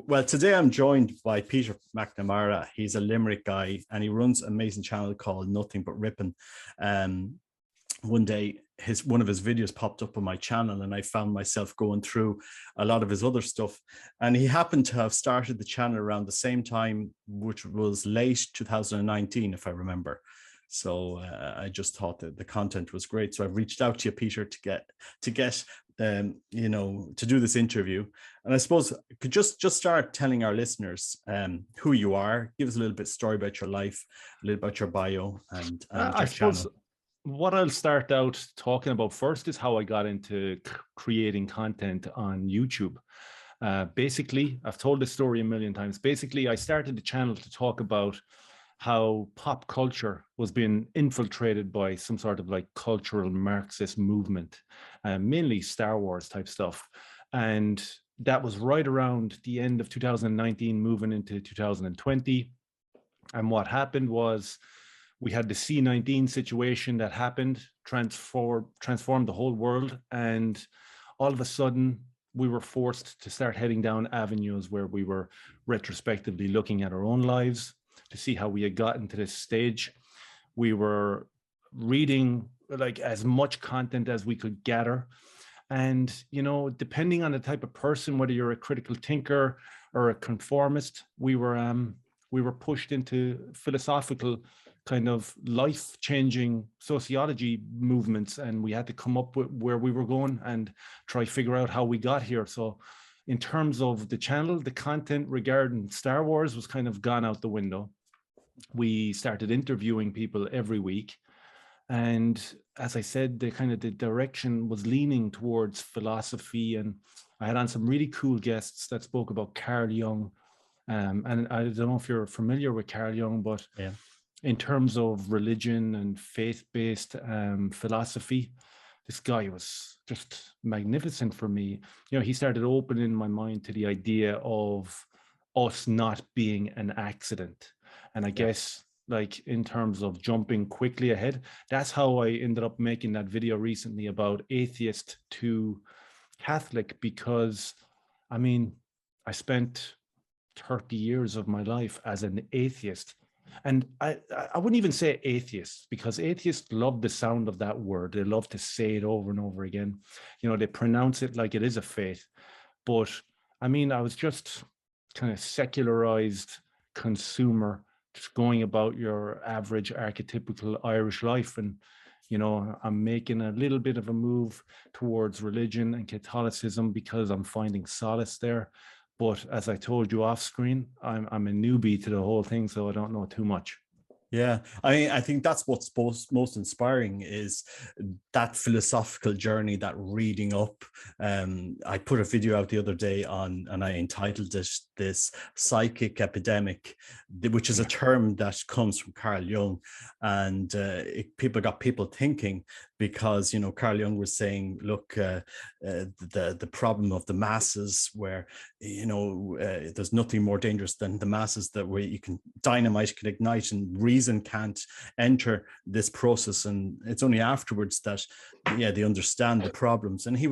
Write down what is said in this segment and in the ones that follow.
Well, today I'm joined by Peter McNamara. He's a Limerick guy and he runs an amazing channel called Nothing But Ripping. One day, one of his videos popped up on my channel and I found myself going through a lot of his other stuff. And he happened to have started the channel around the same time, which was late 2019, if I remember. So I just thought that the content was great. So I've reached out to you, Peter, to get to do this interview. And I suppose I could just start telling our listeners who you are. Give us a little bit of story about your life, a little about your bio and I suppose channel. What I'll start out talking about first is how I got into creating content on YouTube. Basically, I've told this story a million times. Basically, I started the channel to talk about how pop culture was being infiltrated by some sort of like cultural Marxist movement, mainly Star Wars type stuff. And that was right around the end of 2019, moving into 2020. And what happened was we had the C-19 situation that happened, transformed the whole world. And all of a sudden, we were forced to start heading down avenues where we were retrospectively looking at our own lives to see how we had gotten to this stage. We were reading like as much content as we could gather. And, you know, depending on the type of person, whether you're a critical thinker or a conformist, we were pushed into philosophical kind of life-changing sociology movements, and we had to come up with where we were going and try figure out how we got here. So in terms of the channel, the content regarding Star Wars was kind of gone out the window. We started interviewing people every week. And as I said, the direction was leaning towards philosophy. And I had on some really cool guests that spoke about Carl Jung. And I don't know if you're familiar with Carl Jung, but yeah, in terms of religion and faith-based philosophy, this guy was just magnificent for me. You know, he started opening my mind to the idea of us not being an accident. And I guess, like, in terms of jumping quickly ahead, that's how I ended up making that video recently about atheist to Catholic, because, I mean, I spent 30 years of my life as an atheist. And I wouldn't even say atheists, because atheists love the sound of that word. They love to say it over and over again. You know, they pronounce it like it is a faith. But I mean, I was just kind of secularized consumer, just going about your average archetypical Irish life. And, you know, I'm making a little bit of a move towards religion and Catholicism because I'm finding solace there. But as I told you off screen, I'm a newbie to the whole thing, so I don't know too much. Yeah, I think that's what's most inspiring is that philosophical journey, that reading up. I put a video out the other day on, and I entitled it "This Psychic Epidemic," which is a term that comes from Carl Jung, and people got people thinking, because, you know, Carl Jung was saying, look, the problem of the masses, where, you know, there's nothing more dangerous than the masses, that way you can dynamite, can ignite, and reason can't enter this process, and it's only afterwards that, yeah, they understand the problems. And he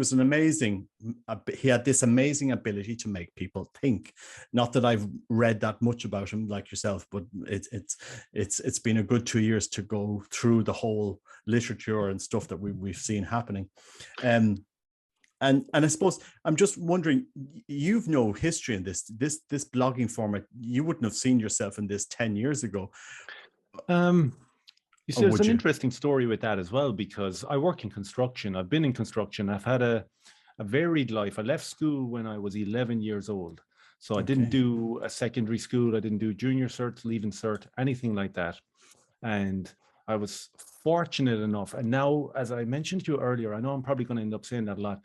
had this amazing ability to make people think. Not that I've read that much about him like yourself, but it's been a good 2 years to go through the whole literature and stuff that we've seen happening. And I suppose I'm just wondering, you've no history in this blogging format. You wouldn't have seen yourself in this 10 years ago. You see, there's an interesting story with that as well, because I work in construction. I've been in construction. I've had a varied life. I left school when I was 11 years old. So I didn't do a secondary school. I didn't do junior cert, leaving cert, anything like that. And I was fortunate enough. And now, as I mentioned to you earlier, I know I'm probably going to end up saying that a lot.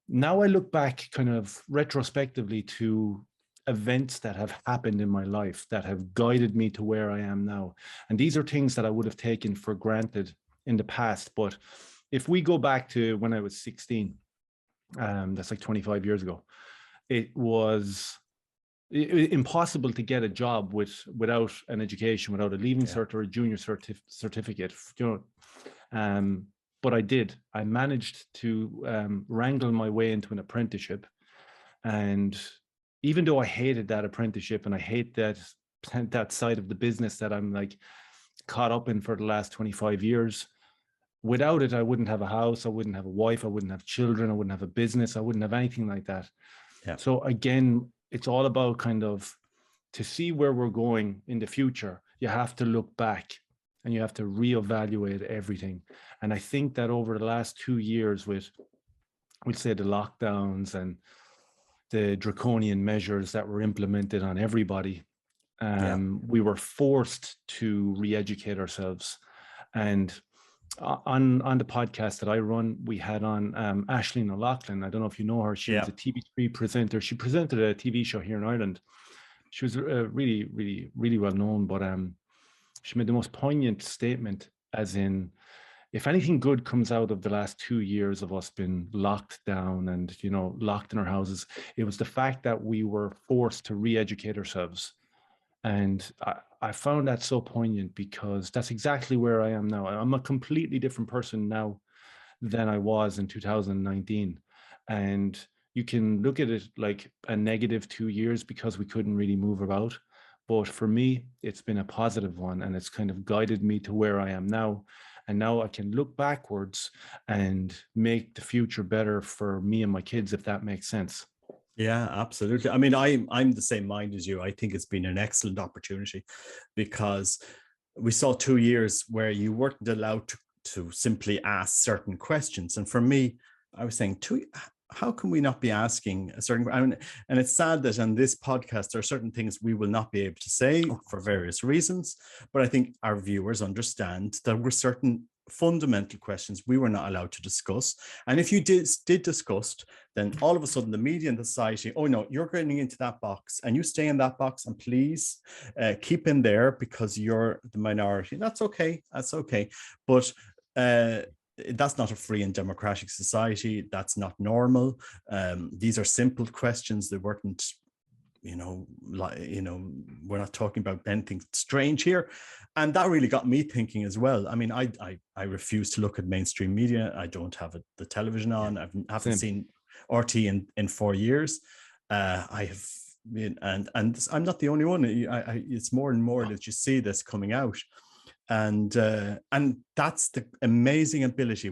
Now I look back kind of retrospectively to events that have happened in my life that have guided me to where I am now. And these are things that I would have taken for granted in the past. But if we go back to when I was 16, that's like 25 years ago, it was impossible to get a job without an education, without a leaving cert or a junior certificate, you know. But I did. I managed to wrangle my way into an apprenticeship. And even though I hated that apprenticeship and I hate that side of the business that I'm like caught up in for the last 25 years, without it, I wouldn't have a house, I wouldn't have a wife, I wouldn't have children, I wouldn't have a business, I wouldn't have anything like that. Yeah. So again, it's all about kind of, to see where we're going in the future, you have to look back and you have to reevaluate everything. And I think that over the last 2 years with, we'll say, the lockdowns and the draconian measures that were implemented on everybody, we were forced to re-educate ourselves. And on the podcast that I run, we had on Aisling O'Loughlin. I don't know if you know her. She was a TV3 presenter. She presented a TV show here in Ireland. She was really, really, really well known, but she made the most poignant statement, as in, if anything good comes out of the last 2 years of us being locked down and, you know, locked in our houses, it was the fact that we were forced to re-educate ourselves. And I found that so poignant, because that's exactly where I am now. I'm a completely different person now than I was in 2019. And you can look at it like a negative 2 years because we couldn't really move about. But for me, it's been a positive one, and it's kind of guided me to where I am now. And now I can look backwards and make the future better for me and my kids, if that makes sense. Yeah, absolutely. I mean, I'm the same mind as you. I think it's been an excellent opportunity, because we saw 2 years where you weren't allowed to simply ask certain questions. And for me, I was saying, how can we not be asking a certain, and it's sad that on this podcast, there are certain things we will not be able to say for various reasons, but I think our viewers understand there were certain fundamental questions we were not allowed to discuss. And if you did discuss, then all of a sudden the media and the society, oh no, you're getting into that box and you stay in that box, and please keep in there because you're the minority. That's okay. But that's not a free and democratic society. That's not normal. These are simple questions that weren't, we're not talking about anything strange here. And that really got me thinking as well. I mean, I refuse to look at mainstream media. I don't have the television on. I haven't seen RT in 4 years. I have been, and I'm not the only one. It's more and more that you see this coming out. And that's the amazing ability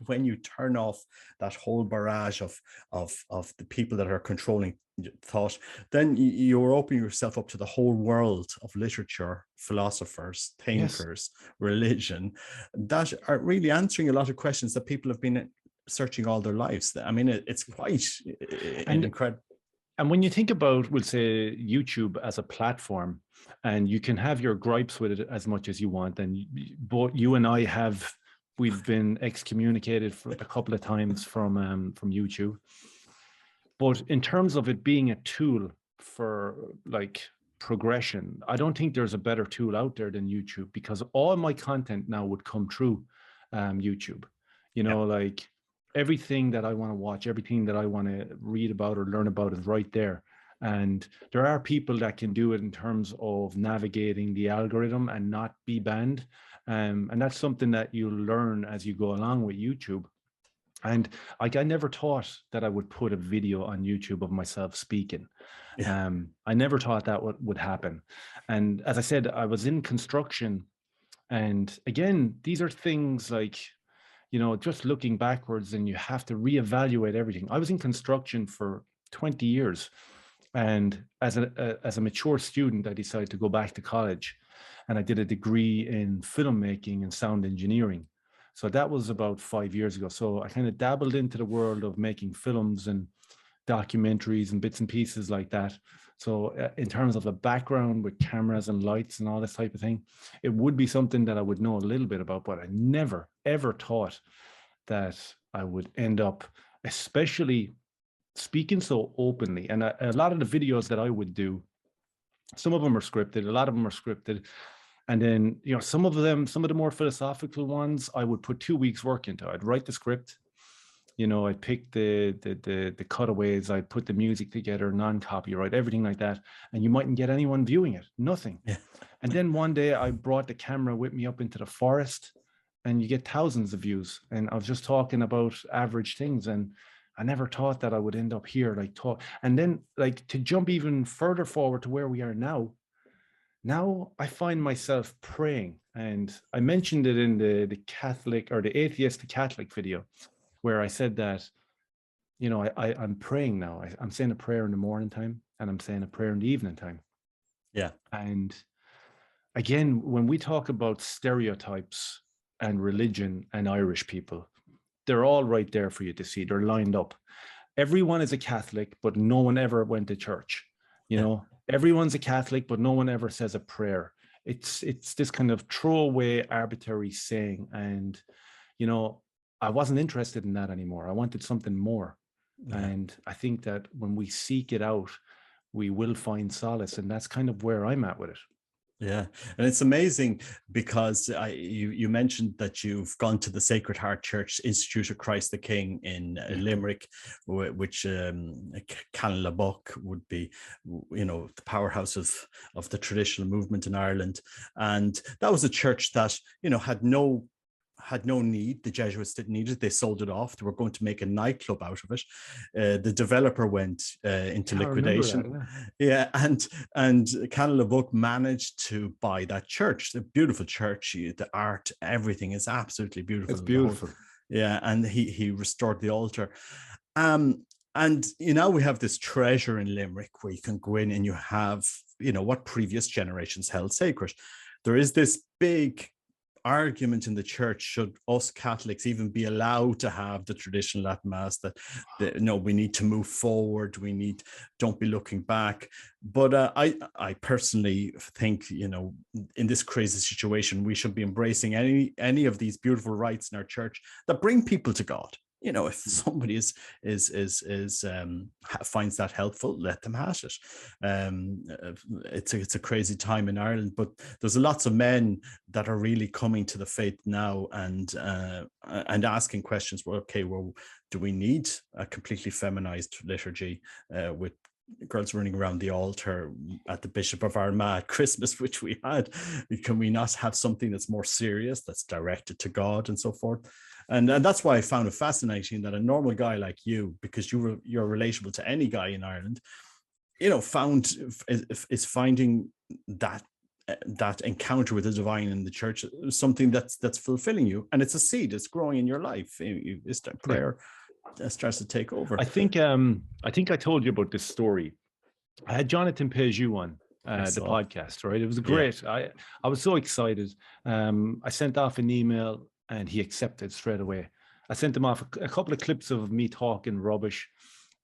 when you turn off that whole barrage of the people that are controlling thought, then you're opening yourself up to the whole world of literature, philosophers, thinkers, religion, that are really answering a lot of questions that people have been searching all their lives. I mean, it's quite incredible. And when you think about, we'll say, YouTube as a platform, and you can have your gripes with it as much as you want, and both you and I we've been excommunicated for a couple of times from YouTube. But in terms of it being a tool for like progression, I don't think there's a better tool out there than YouTube, because all my content now would come through YouTube. Like everything that I want to watch, everything that I want to read about or learn about is right there. And there are people that can do it in terms of navigating the algorithm and not be banned. And that's something that you learn as you go along with YouTube. And like, I never thought that I would put a video on YouTube of myself speaking. I never thought that would happen. And as I said, I was in construction. And again, these are things like, just looking backwards, and you have to reevaluate everything. I was in construction for 20 years. And as a mature student, I decided to go back to college, and I did a degree in filmmaking and sound engineering. So that was about 5 years ago. So I kind of dabbled into the world of making films and documentaries and bits and pieces like that. So in terms of a background with cameras and lights and all this type of thing, it would be something that I would know a little bit about, but I never, ever thought that I would end up, especially speaking so openly. And a lot of the videos that I would do, some of them are scripted, a lot of them are scripted. And then, some of the more philosophical ones, I would put 2 weeks work into. I'd write the script, I'd pick the cutaways, I'd put the music together, non-copyright, everything like that. And you mightn't get anyone viewing it, nothing. Yeah. And then one day I brought the camera with me up into the forest, and you get thousands of views. And I was just talking about average things, and I never thought that I would end up here. And then like to jump even further forward to where we are now. Now I find myself praying, and I mentioned it in the Catholic or the Atheist to Catholic video, where I said that, I'm praying now. I'm saying a prayer in the morning time, and I'm saying a prayer in the evening time. Yeah. And again, when we talk about stereotypes and religion and Irish people, they're all right there for you to see. They're lined up. Everyone is a Catholic, but no one ever went to church. Everyone's a Catholic, but no one ever says a prayer. It's this kind of throwaway, arbitrary saying. And, I wasn't interested in that anymore. I wanted something more. Yeah. And I think that when we seek it out, we will find solace. And that's kind of where I'm at with it. Yeah, and it's amazing because you mentioned that you've gone to the Sacred Heart Church Institute of Christ the King in Limerick, which Canlabuck would be, the powerhouse of the traditional movement in Ireland, and that was a church that had no need. The Jesuits didn't need it. They sold it off. They were going to make a nightclub out of it. The developer went into liquidation. Yeah, and Canlabuck managed to buy that church. The beautiful church, the art, everything is absolutely beautiful. It's beautiful. Yeah, and he restored the altar. And we have this treasure in Limerick where you can go in and you have, what previous generations held sacred. There is this big argument in the church, should us Catholics even be allowed to have the traditional Latin Mass, that we need to move forward, don't be looking back. But I personally think, in this crazy situation, we should be embracing any of these beautiful rites in our church that bring people to God. If somebody finds that helpful, let them have it. It's a crazy time in Ireland, but there's lots of men that are really coming to the faith now and asking questions. Well, do we need a completely feminized liturgy with girls running around the altar at the Bishop of Armagh at Christmas, which we had? Can we not have something that's more serious, that's directed to God and so forth? And that's why I found it fascinating that a normal guy like you, because you're relatable to any guy in Ireland, is finding that encounter with the divine in the church something that's fulfilling you, and it's a seed that's growing in your life. This prayer starts to take over. I think I told you about this story. I had Jonathan Peugeot on the podcast, right? It was great. Yeah. I was so excited. I sent off an email and he accepted straight away. I sent him off a couple of clips of me talking rubbish,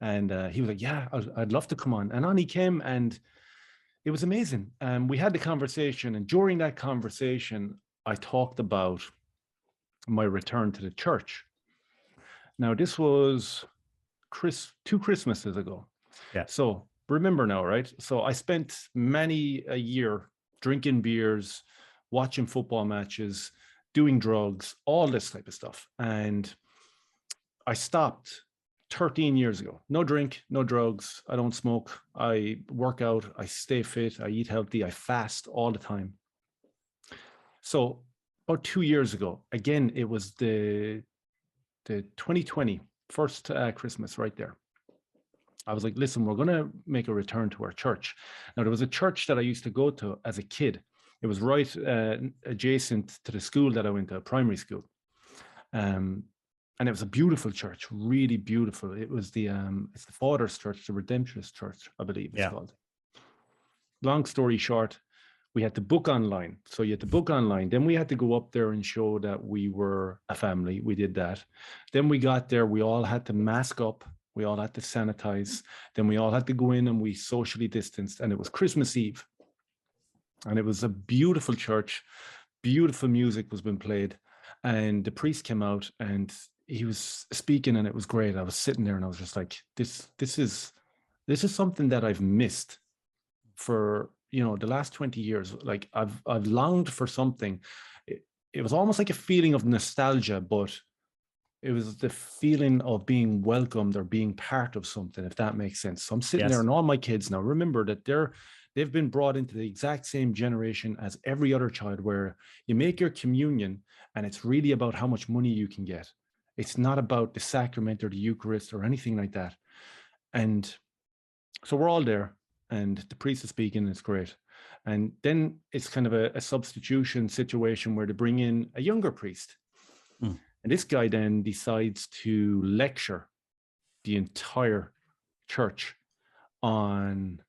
and he was like, yeah, I'd love to come on. And on he came, and it was amazing. We had the conversation, and during that conversation, I talked about my return to the church. Now, this was 2 Christmases ago. Yeah. So remember now, right? So I spent many a year drinking beers, watching football matches, doing drugs, all this type of stuff. And I stopped 13 years ago. No drink, no drugs. I don't smoke. I work out. I stay fit. I eat healthy. I fast all the time. So about 2 years ago, again, it was the 2020 first Christmas right there. I was like, listen, we're going to make a return to our church. Now, there was a church that I used to go to as a kid. It was right adjacent to the school that I went to, primary school. And it was a beautiful church, really beautiful. It was it's the Father's Church, the Redemptorist Church, I believe it's called. Long story short, we had to book online. So you had to book online. Then we had to go up there and show that we were a family. We did that. Then we got there. We all had to mask up. We all had to sanitize. Then we all had to go in and we socially distanced. And it was Christmas Eve. And it was a beautiful church. Beautiful music was being played. And the priest came out and he was speaking, and it was great. I was sitting there and I was just like, this is something that I've missed for, the last 20 years. Like I've longed for something. It was almost like a feeling of nostalgia, but it was the feeling of being welcomed or being part of something, if that makes sense. So I'm sitting there, and all my kids now, remember that they've been brought into the exact same generation as every other child, where you make your communion and it's really about how much money you can get. It's not about the sacrament or the Eucharist or anything like that. And so we're all there, and the priest is speaking, and it's great. And then it's kind of a substitution situation where they bring in a younger priest. Mm. And this guy then decides to lecture the entire church on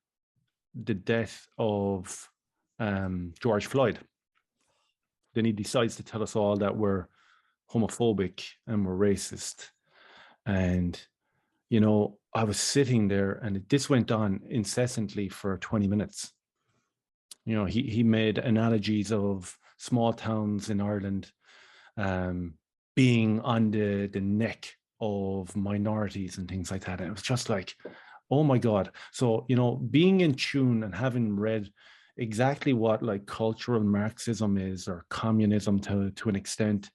the death of George Floyd. Then he decides to tell us all that we're homophobic and we're racist. And, you know, I was sitting there, and this went on incessantly for 20 minutes. You know, he made analogies of small towns in Ireland being on the neck of minorities and things like that. And it was just like, oh my God. So, you know, being in tune and having read exactly what like cultural Marxism is, or communism to an extent,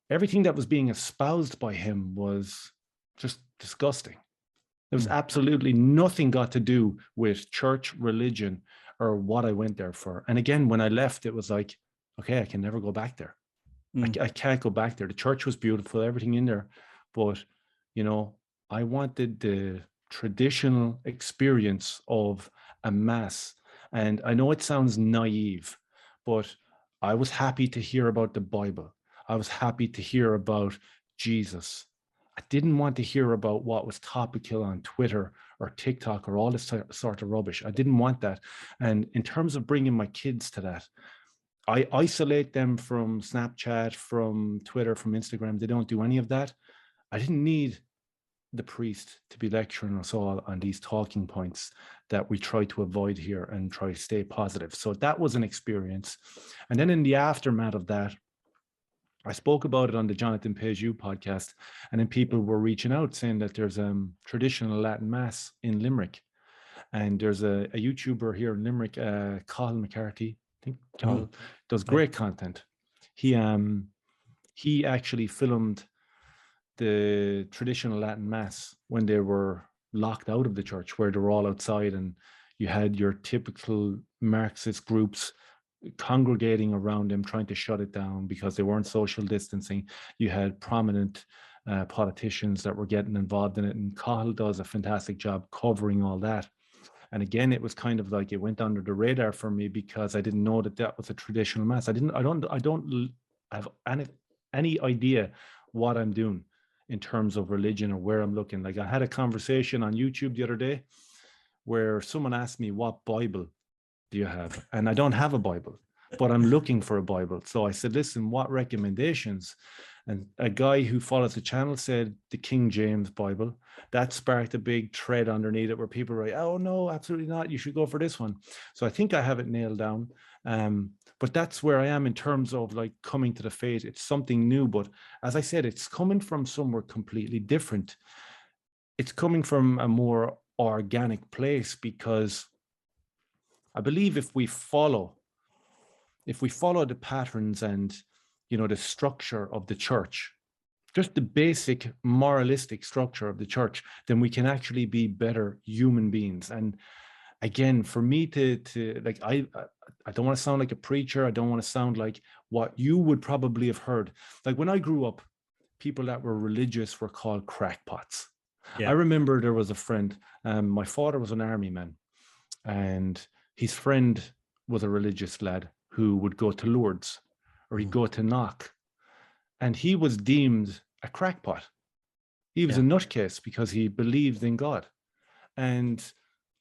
everything that was being espoused by him was just disgusting. There was absolutely nothing got to do with church, religion, or what I went there for. And again, when I left, it was like, okay, I can never go back there. I can't go back there. The church was beautiful, everything in there. But, you know, I wanted the traditional experience of a mass. And I know it sounds naive, but I was happy to hear about the Bible. I was happy to hear about Jesus. I didn't want to hear about what was topical on Twitter or TikTok or all this sort of rubbish. I didn't want that. And in terms of bringing my kids to that, I isolate them from Snapchat, from Twitter, from Instagram. They don't do any of that. I didn't need the priest to be lecturing us all on these talking points that we try to avoid here and try to stay positive. So that was an experience. And then in the aftermath of that, I spoke about it on the Jonathan Pays You podcast, and then people were reaching out saying that there's traditional Latin Mass in Limerick. And there's a YouTuber here in Limerick, Colin McCarthy. I think Colin does great content. He actually filmed the traditional Latin Mass when they were locked out of the church, where they were all outside, and you had your typical Marxist groups congregating around him, trying to shut it down because they weren't social distancing. You had prominent politicians that were getting involved in it, and Cahill does a fantastic job covering all that. And again, it was kind of like it went under the radar for me because I didn't know that that was a traditional mass. I don't have any idea what I'm doing in terms of religion or where I'm looking. Like I had a conversation on YouTube the other day where someone asked me, what Bible do you have? And I don't have a Bible, but I'm looking for a Bible. So I said, listen, what recommendations? And a guy who follows the channel said the King James Bible. That sparked a big thread underneath it where people were like, oh no, absolutely not. You should go for this one. So I think I have it nailed down. But that's where I am in terms of like coming to the faith. It's something new, but as I said, it's coming from somewhere completely different. It's coming from a more organic place, because I believe if we follow the patterns and, you know, the structure of the church, just the basic moralistic structure of the church, then we can actually be better human beings. And again, for me to like, I don't want to sound like a preacher. I don't want to sound like what you would probably have heard. Like when I grew up, people that were religious were called crackpots. Yeah. I remember there was a friend, my father was an army man, and his friend was a religious lad who would go to Lourdes, or he'd go to Knock, and he was deemed a crackpot. He was a nutcase because he believed in God. And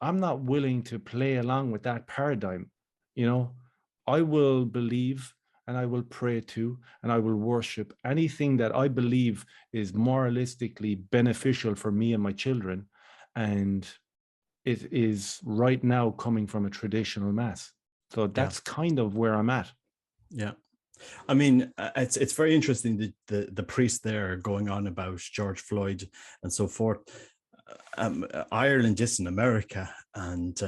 I'm not willing to play along with that paradigm. You know, I will believe and I will pray to and I will worship anything that I believe is moralistically beneficial for me and my children. And it is right now coming from a traditional mass. So that's kind of where I'm at. Yeah. I mean, it's very interesting, the priest there going on about George Floyd and so forth. Ireland is in America, and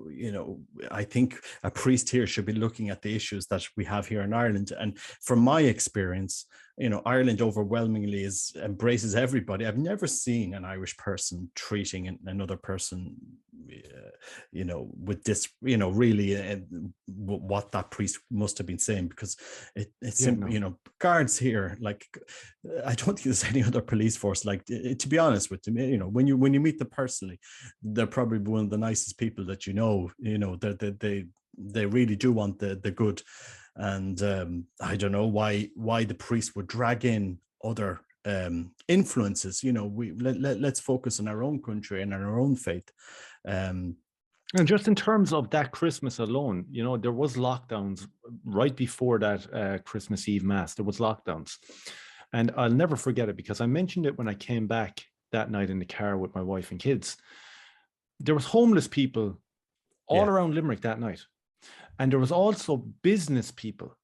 you know, I think a priest here should be looking at the issues that we have here in Ireland. And from my experience, you know, Ireland overwhelmingly embraces everybody. I've never seen an Irish person treating another person with this, really what that priest must have been saying, because it's simply, guards here, like, I don't think there's any other police force like, to be honest with them, when you meet them personally, they're probably one of the nicest people that they really do want the good. And I don't know why the priest would drag in other influences. Let's focus on our own country and our own faith. And just in terms of that Christmas alone, there was lockdowns right before that Christmas Eve Mass. There was lockdowns. And I'll never forget it, because I mentioned it when I came back that night in the car with my wife and kids. There was homeless people all around Limerick that night. And there was also business people.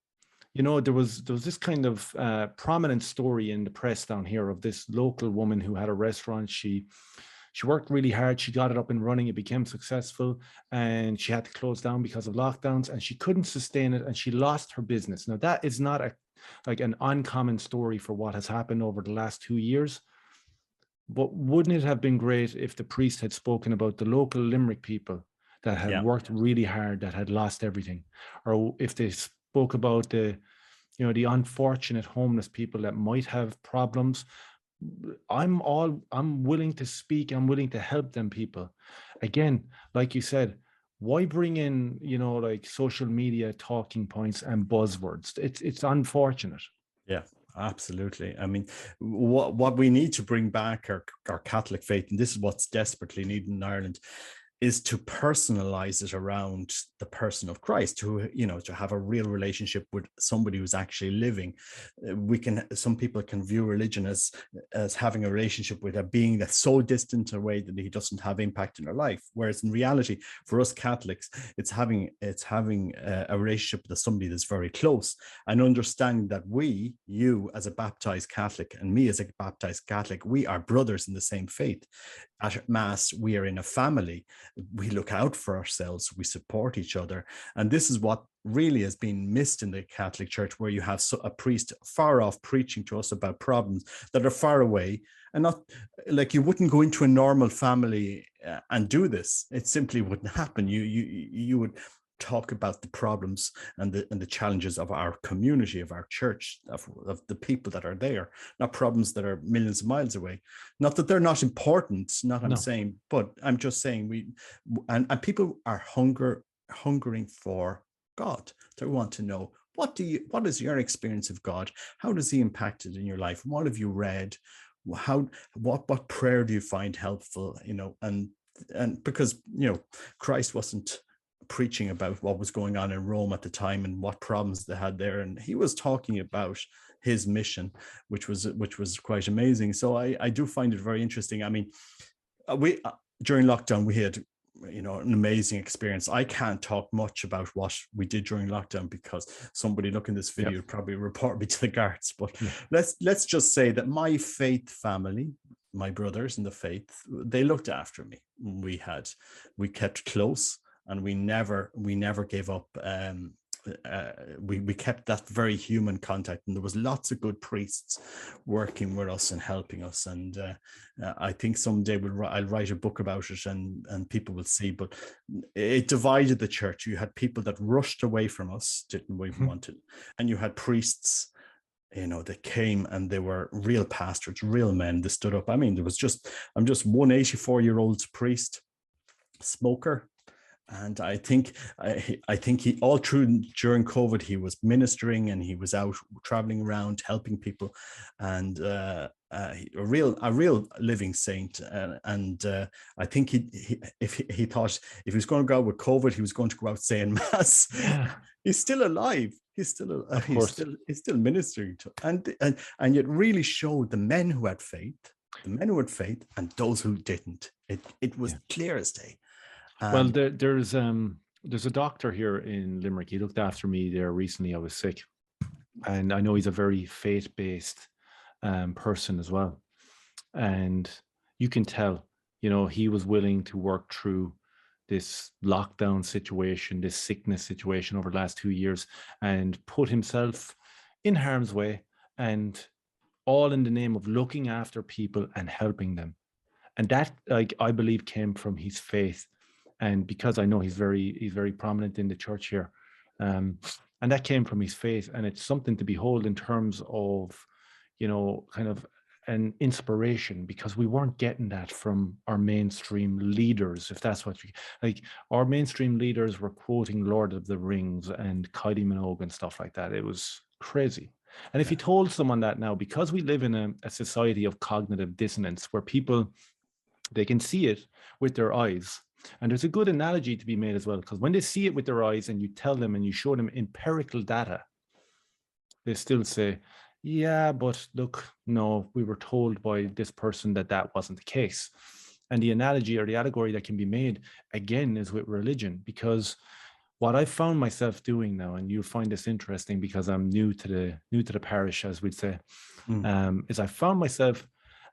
There was this kind of prominent story in the press down here of this local woman who had a restaurant. She worked really hard. She got it up and running. It became successful, and she had to close down because of lockdowns, and she couldn't sustain it, and she lost her business. Now, that is not an uncommon story for what has happened over the last 2 years. But wouldn't it have been great if the priest had spoken about the local Limerick people that had worked really hard, that had lost everything, or if they spoke about the unfortunate homeless people that might have problems? I'm willing to speak. I'm willing to help them people. Again, like you said, why bring in, like social media talking points and buzzwords? It's unfortunate. Yeah, absolutely. I mean, what we need to bring back our Catholic faith, and this is what's desperately needed in Ireland, is to personalize it around the person of Christ, to have a real relationship with somebody who's actually living. Some people can view religion as having a relationship with a being that's so distant away that he doesn't have impact in their life. Whereas in reality, for us Catholics, it's having a relationship with somebody that's very close, and understanding that you as a baptized Catholic and me as a baptized Catholic, we are brothers in the same faith. At Mass, we are in a family. We look out for ourselves. We support each other. And this is what really has been missed in the Catholic Church, where you have a priest far off preaching to us about problems that are far away, and not like, you wouldn't go into a normal family and do this. It simply wouldn't happen. You would talk about the problems and the challenges of our community, of our church, of the people that are there, not problems that are millions of miles away. Not that they're not important, I'm saying, but I'm just saying and people are hungering for God. They want to know, what is your experience of God? How does he impact it in your life? What have you read? What prayer do you find helpful? And because Christ wasn't preaching about what was going on in Rome at the time and what problems they had there, and he was talking about his mission, which was quite amazing. So I do find it very interesting. I mean, we during lockdown we had an amazing experience. I can't talk much about what we did during lockdown, because somebody looking at this video would probably report me to the guards. But let's just say that my faith family, my brothers in the faith, they looked after me. We kept close, and we never gave up. We kept that very human contact, and there was lots of good priests working with us and helping us. And I think someday I'll write a book about it, and people will see. But it divided the church. You had people that rushed away from us, didn't even want it, and you had priests, that came, and they were real pastors, real men. They stood up. I mean, I'm just one 84-year-old priest, smoker. And I think he all through during COVID, he was ministering, and he was out traveling around helping people, and a real living saint. And I think he thought if he was going to go out with COVID, he was going to go out saying Mass. Yeah. He's still alive. He's still ministering to, and yet really showed the men who had faith, and those who didn't. It was clear as day. Well, there's a doctor here in Limerick. He looked after me there recently. I was sick, and I know he's a very faith-based person as well. And you can tell, he was willing to work through this lockdown situation, this sickness situation over the last 2 years, and put himself in harm's way, and all in the name of looking after people and helping them. And that, I believe, came from his faith. And because I know he's very prominent in the church here, and that came from his faith, and it's something to behold in terms of, kind of an inspiration, because we weren't getting that from our mainstream leaders, if that's what you like. Our mainstream leaders were quoting Lord of the Rings and Kylie Minogue and stuff like that. It was crazy. And if you told someone that now, because we live in a society of cognitive dissonance where people, they can see it with their eyes. And there's a good analogy to be made as well, because when they see it with their eyes and you tell them and you show them empirical data, they still say, yeah, but look, no, we were told by this person that that wasn't the case. And the analogy or the allegory that can be made again is with religion, because what I found myself doing now, and you'll find this interesting because I'm new to the parish, as we'd say, is I found myself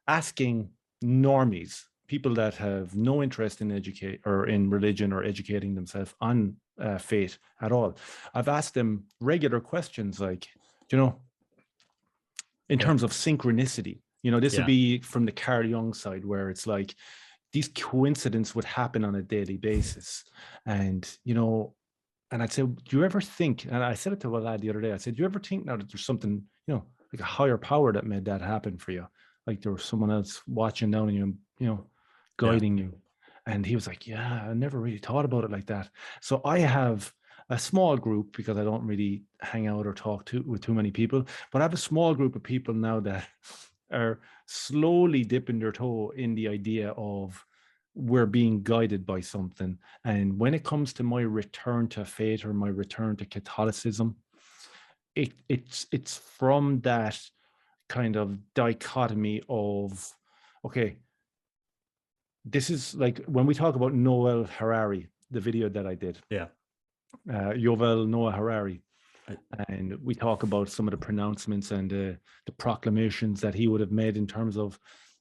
asking normies, people that have no interest in educate or in religion or educating themselves on faith at all. I've asked them regular questions like, in terms of synchronicity, this would be from the Carl Jung side, where it's like these coincidences would happen on a daily basis. And, and I'd say, do you ever think, and I said it to a lad the other day, I said, do you ever think now that there's something, like a higher power that made that happen for you? Like there was someone else watching down on you, guiding you. And he was like, yeah, I never really thought about it like that. So I have a small group, because I don't really hang out or talk with too many people, but I have a small group of people now that are slowly dipping their toe in the idea of we're being guided by something. And when it comes to my return to faith or my return to Catholicism, it's from that kind of dichotomy of, okay, this is like when we talk about Noel Harari, the video that I did. Yuval Noah Harari. And we talk about some of the pronouncements and the proclamations that he would have made in terms of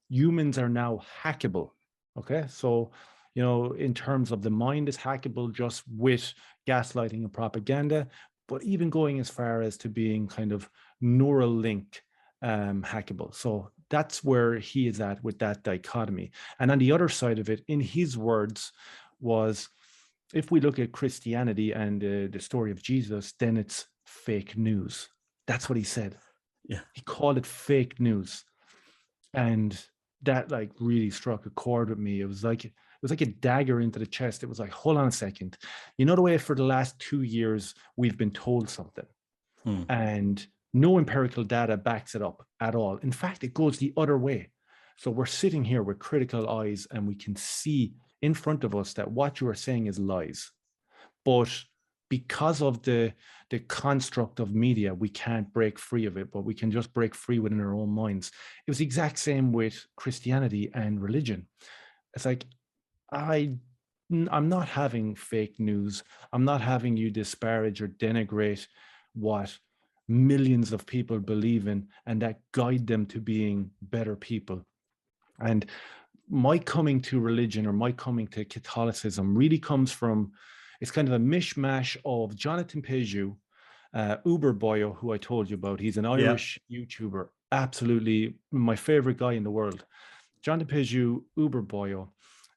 humans are now hackable. Okay. So, in terms of the mind is hackable just with gaslighting and propaganda, but even going as far as to being kind of neural link hackable. So that's where he is at with that dichotomy. And on the other side of it, in his words, was if we look at Christianity and the story of Jesus, then it's fake news. That's what he said. Yeah. He called it fake news. And that like really struck a chord with me. It was like a dagger into the chest. It was like, hold on a second. You know the way for the last 2 years we've been told something and no empirical data backs it up at all. In fact, it goes the other way. So we're sitting here with critical eyes and we can see in front of us that what you are saying is lies. But because of the construct of media, we can't break free of it, but we can just break free within our own minds. It was the exact same with Christianity and religion. It's like, I'm not having fake news. I'm not having you disparage or denigrate what millions of people believe in and that guide them to being better people. And my coming to religion or my coming to Catholicism really comes from, it's kind of a mishmash of Jonathan Peugeot, Uber Boyo, who I told you about. He's an Irish YouTuber, absolutely my favorite guy in the world. Jonathan Peugeot, Uber Boyo.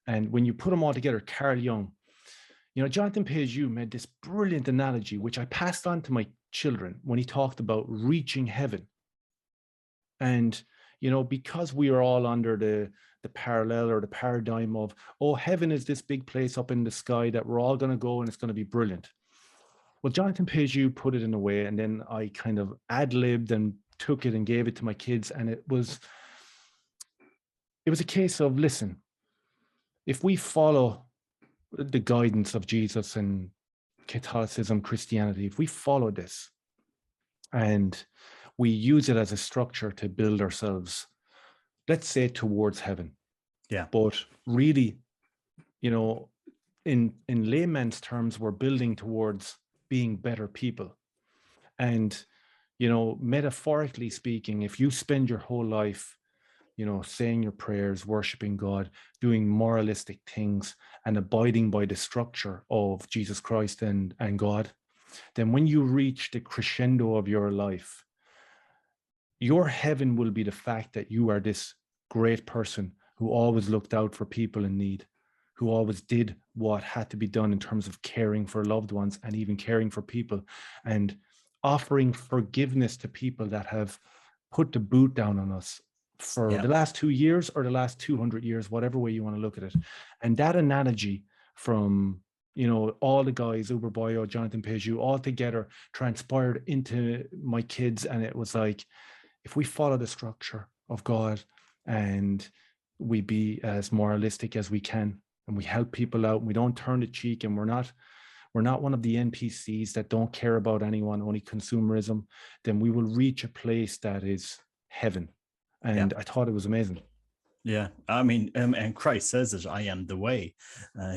And when you put them all together, Carl Jung, Jonathan Peugeot made this brilliant analogy, which I passed on to my children when he talked about reaching heaven. And, because we are all under the parallel or the paradigm of, oh, heaven is this big place up in the sky that we're all going to go and it's going to be brilliant. Well, Jonathan Peugeot put it in a way, and then I kind of ad-libbed and took it and gave it to my kids. And it was a case of, listen, if we follow the guidance of Jesus and Catholicism, Christianity, if we follow this and we use it as a structure to build ourselves, let's say towards heaven. Yeah. But really, in layman's terms, we're building towards being better people. And, metaphorically speaking, if you spend your whole life, saying your prayers, worshiping God, doing moralistic things and abiding by the structure of Jesus Christ and God, then when you reach the crescendo of your life, your heaven will be the fact that you are this great person who always looked out for people in need, who always did what had to be done in terms of caring for loved ones and even caring for people and offering forgiveness to people that have put the boot down on us for the last 2 years or the last 200 years, whatever way you want to look at it. And that analogy from, you know, all the guys, Uber Boyo, Jonathan Peugeot, all together transpired into my kids. And it was like, if we follow the structure of God and we be as moralistic as we can, and we help people out, and we don't turn the cheek, and we're not one of the NPCs that don't care about anyone, only consumerism, then we will reach a place that is heaven. And I thought it was amazing. Yeah, I mean, and Christ says it, I am the way.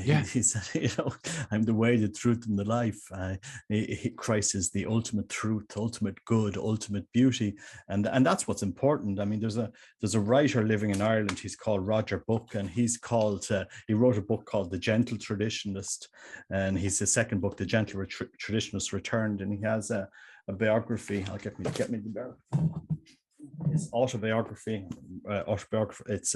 He said, you know, I'm the way, the truth, and the life. Christ is the ultimate truth, ultimate good, ultimate beauty. And that's what's important. I mean, there's a writer living in Ireland, he's called Roger Buck, and he wrote a book called The Gentle Traditionalist. And his second book, The Gentle Traditionalist Returned. And he has a biography. I'll get me the biography. His autobiography. It's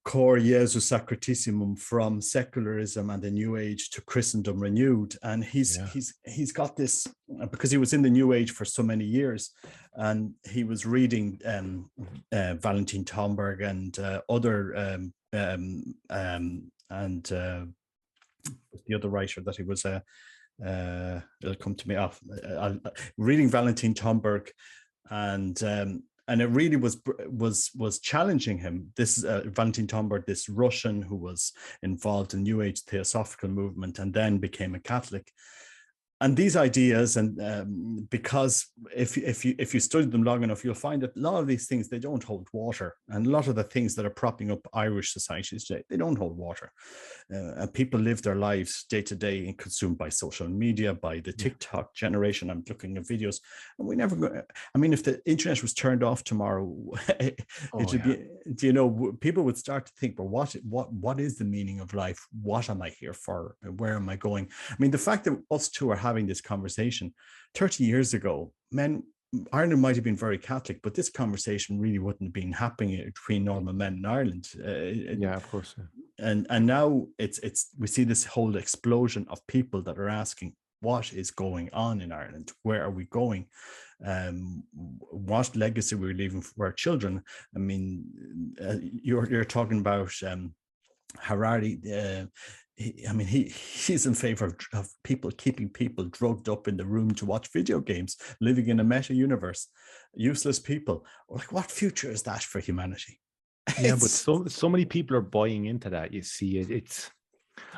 Cor Jesu Sacratissimum, from secularism and the New Age to Christendom renewed. And he's got this because he was in the New Age for so many years, and he was reading Valentin Tomberg and other and the other writer that he was. It'll come to me off. Reading Valentin Tomberg. And it really was challenging him. This is Valentin Tomberg, this Russian who was involved in New Age Theosophical movement and then became a Catholic. And these ideas, and because if you study them long enough, you'll find that a lot of these things, they don't hold water. And a lot of the things that are propping up Irish societies today, they don't hold water. And people live their lives day to day and consumed by social media, by the TikTok generation. I'm looking at videos, and we never go. I mean, if the internet was turned off tomorrow, it would be, you know, people would start to think, well, what is the meaning of life? What am I here for? Where am I going? I mean, the fact that us two are having this conversation 30 years ago, Ireland might have been very Catholic, but this conversation really wouldn't have been happening between normal men in Ireland. Of course. And now we see this whole explosion of people that are asking, what is going on in Ireland? Where are we going? What legacy we're leaving for our children? I mean, you're talking about Harari. He's in favor of keeping people drugged up in the room to watch video games, living in a meta universe, useless people. Like, what future is that for humanity? Yeah, but so many people are buying into that. You see,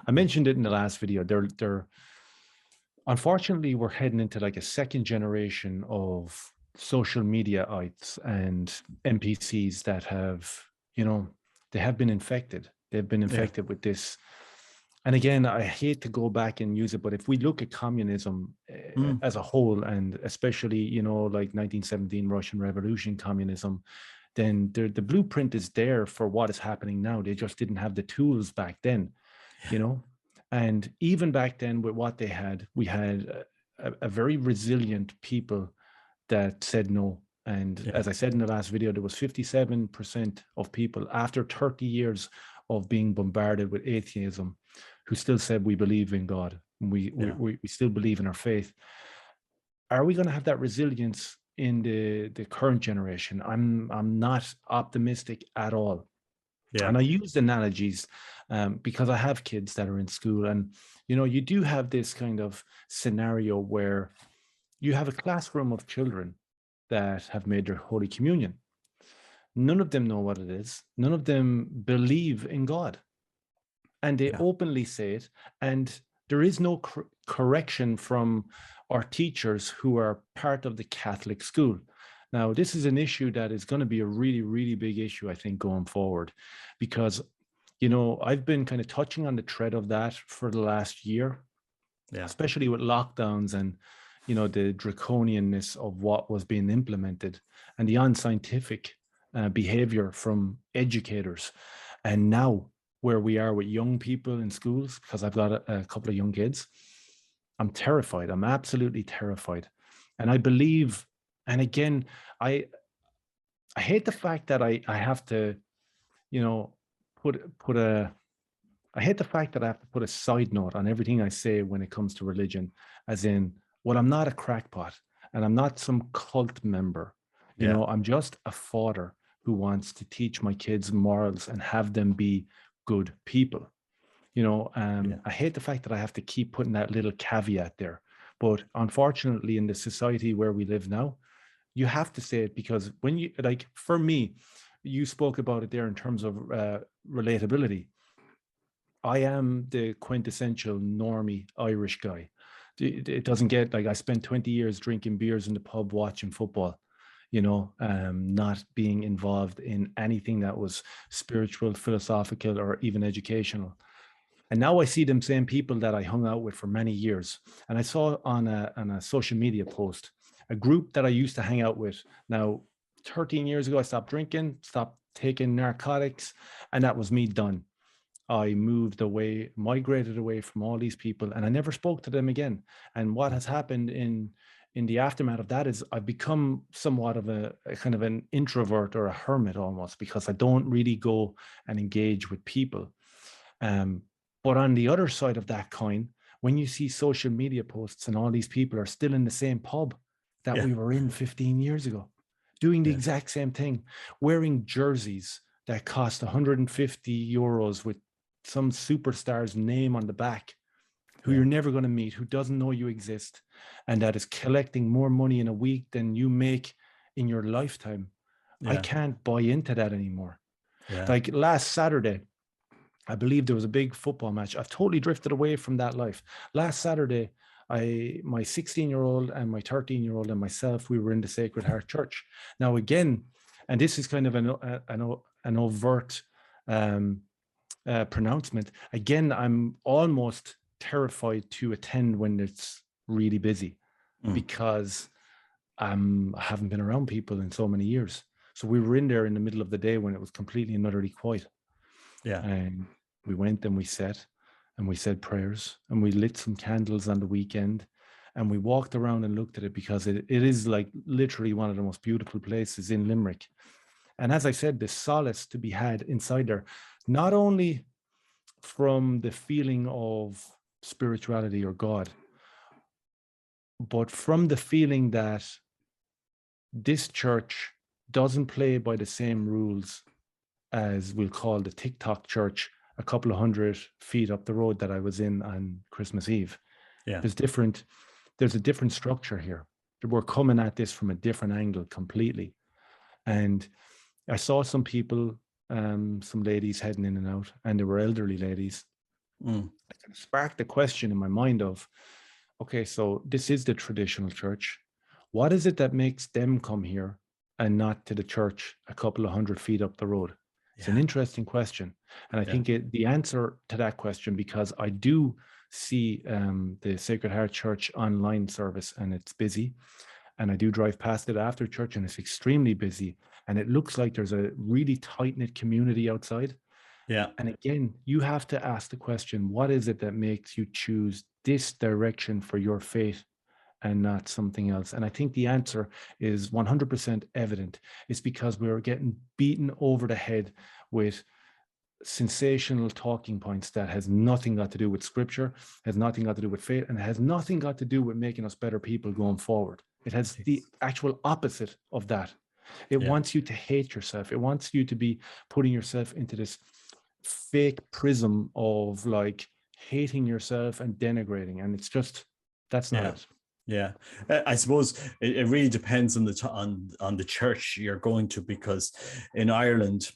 I mentioned it in the last video. They're unfortunately, we're heading into like a second generation of social mediaites and NPCs that have, you know, they have been infected. They've been infected with this. And again, I hate to go back and use it, but if we look at communism as a whole, and especially, you know, like 1917 Russian Revolution communism, then the blueprint is there for what is happening now. They just didn't have the tools back then, you know. And even back then, with what they had, we had a very resilient people that said no. And as I said in the last video, there was 57% of people after 30 years of being bombarded with atheism who still said, we believe in God. We still believe in our faith. Are we going to have that resilience in the current generation? I'm not optimistic at all. Yeah. And I use analogies because I have kids that are in school, and you know, you do have this kind of scenario where you have a classroom of children that have made their Holy Communion. None of them know what it is. None of them believe in God, and they openly say it. And there is no correction from our teachers who are part of the Catholic school. Now, this is an issue that is going to be a really, really big issue, I think, going forward, because, you know, I've been kind of touching on the thread of that for the last year, especially with lockdowns and, you know, the draconianness of what was being implemented and the unscientific behavior from educators. And now where we are with young people in schools, because I've got a couple of young kids, I'm terrified. I'm absolutely terrified. And I believe, and again, I hate the fact that I have to, you know, put a I hate the fact that I have to put a side note on everything I say when it comes to religion, as in, well, I'm not a crackpot and I'm not some cult member. You Yeah. know, I'm just a father who wants to teach my kids morals and have them be good people. You know, Yeah. I hate the fact that I have to keep putting that little caveat there. But unfortunately, in the society where we live now, you have to say it, because when you, like, for me, you spoke about it there in terms of relatability. I am the quintessential normie Irish guy. It doesn't get, like, I spent 20 years drinking beers in the pub watching football, you know, not being involved in anything that was spiritual, philosophical, or even educational. And now I see them same people that I hung out with for many years. And I saw on a social media post, a group that I used to hang out with. Now, 13 years ago, I stopped drinking, stopped taking narcotics, and that was me done. I moved away, migrated away from all these people, and I never spoke to them again. And what has happened in the aftermath of that is I've become somewhat of a kind of an introvert or a hermit almost, because I don't really go and engage with people. But on the other side of that coin, when you see social media posts and all these people are still in the same pub that Yeah. we were in 15 years ago, doing the Yeah. exact same thing, wearing jerseys that cost 150 euros with some superstar's name on the back, who Yeah. you're never going to meet, who doesn't know you exist, and that is collecting more money in a week than you make in your lifetime. I Yeah. can't buy into that anymore. Yeah. Like last Saturday, I believe there was a big football match. I've totally drifted away from that life. Last Saturday, my 16-year-old and my 13-year-old and myself, we were in the Sacred Heart Church. Now, again, and this is kind of an overt pronouncement. Again, I'm almost terrified to attend when it's really busy, because I haven't been around people in so many years. So we were in there in the middle of the day when it was completely and utterly quiet. Yeah. And we went and we sat and we said prayers and we lit some candles on the weekend, and we walked around and looked at it, because it is like literally one of the most beautiful places in Limerick. And as I said, the solace to be had inside there, not only from the feeling of spirituality or God, but from the feeling that this church doesn't play by the same rules as we'll call the TikTok church a couple of 100 feet up the road that I was in on Christmas Eve. Yeah. There's a different structure here. We're coming at this from a different angle completely. And I saw some people, some ladies heading in and out, and they were elderly ladies. It kind of sparked a question in my mind of, okay, so this is the traditional church. What is it that makes them come here and not to the church a couple of 100 feet up the road? It's an interesting question. And I think the answer to that question, because I do see the Sacred Heart Church online service and it's busy, and I do drive past it after church and it's extremely busy, and it looks like there's a really tight-knit community outside. Yeah. And again, you have to ask the question, what is it that makes you choose this direction for your faith and not something else? And I think the answer is 100% evident. It's because we are getting beaten over the head with sensational talking points that has nothing got to do with scripture, has nothing got to do with faith, and it has nothing got to do with making us better people going forward. It has the actual opposite of that. It wants you to hate yourself. It wants you to be putting yourself into this fake prism of like hating yourself and denigrating. And it's just, that's not it. Yeah, I suppose it really depends on the church you're going to, because in Ireland,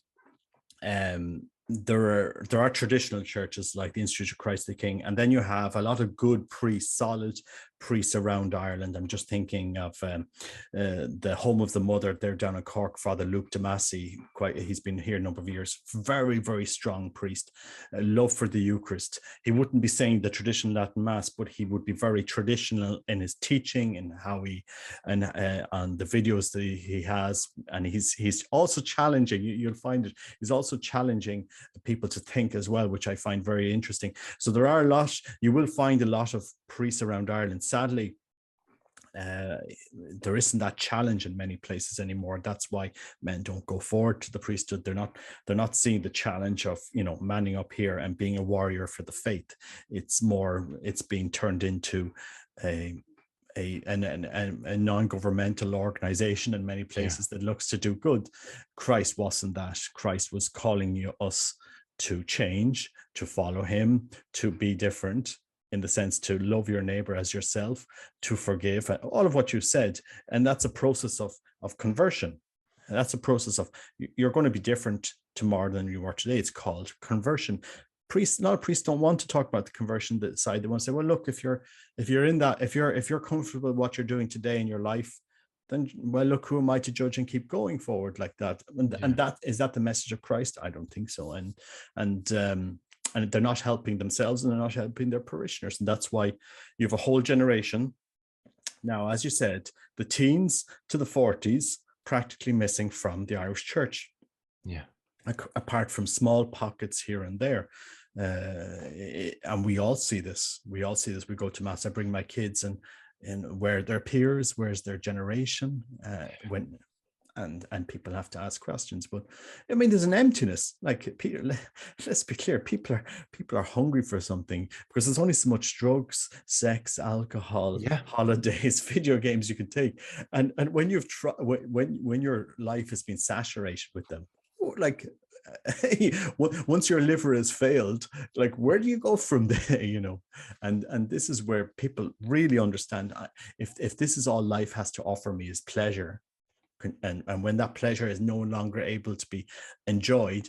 there are traditional churches like the Institute of Christ the King, and then you have a lot of good priests, solid priests around Ireland. I'm just thinking of the Home of the Mother there down in Cork, Father Luke DeMassey. He's been here a number of years. Very, very strong priest. Love for the Eucharist. He wouldn't be saying the traditional Latin Mass, but he would be very traditional in his teaching and how he and on the videos that he has. And he's also challenging. You'll find it. He's also challenging people to think as well, which I find very interesting. So there are you will find a lot of priests around Ireland. Sadly, there isn't that challenge in many places anymore. That's why men don't go forward to the priesthood. They're not seeing the challenge of, you know, manning up here and being a warrior for the faith. It's being turned into a non-governmental organization in many places that looks to do good. Christ wasn't that. Christ was calling us to change, to follow him, to be different, in the sense to love your neighbor as yourself, to forgive, all of what you said. And that's a process of conversion. And that's a process of, you're going to be different tomorrow than you are today. It's called conversion. A lot of priests don't want to talk about the conversion side. They want to say, well, look, if you're in that, if you're comfortable with what you're doing today in your life, then, well, look, who am I to judge and keep going forward like that? And that is that the message of Christ? I don't think so. And they're not helping themselves, and they're not helping their parishioners. And that's why you have a whole generation now, as you said, the teens to the 40s, practically missing from the Irish church. Yeah. Apart from small pockets here and there. And we all see this. We go to mass. I bring my kids, and where their peers, where's their generation, and people have to ask questions. But I mean, there's an emptiness. Like, Peter, let's be clear, people are hungry for something, because there's only so much drugs, sex, alcohol, holidays, video games you can take, and when you've when your life has been saturated with them, like, once your liver has failed, like, where do you go from there? You know, and this is where people really understand, if this is all life has to offer me is pleasure, and when that pleasure is no longer able to be enjoyed,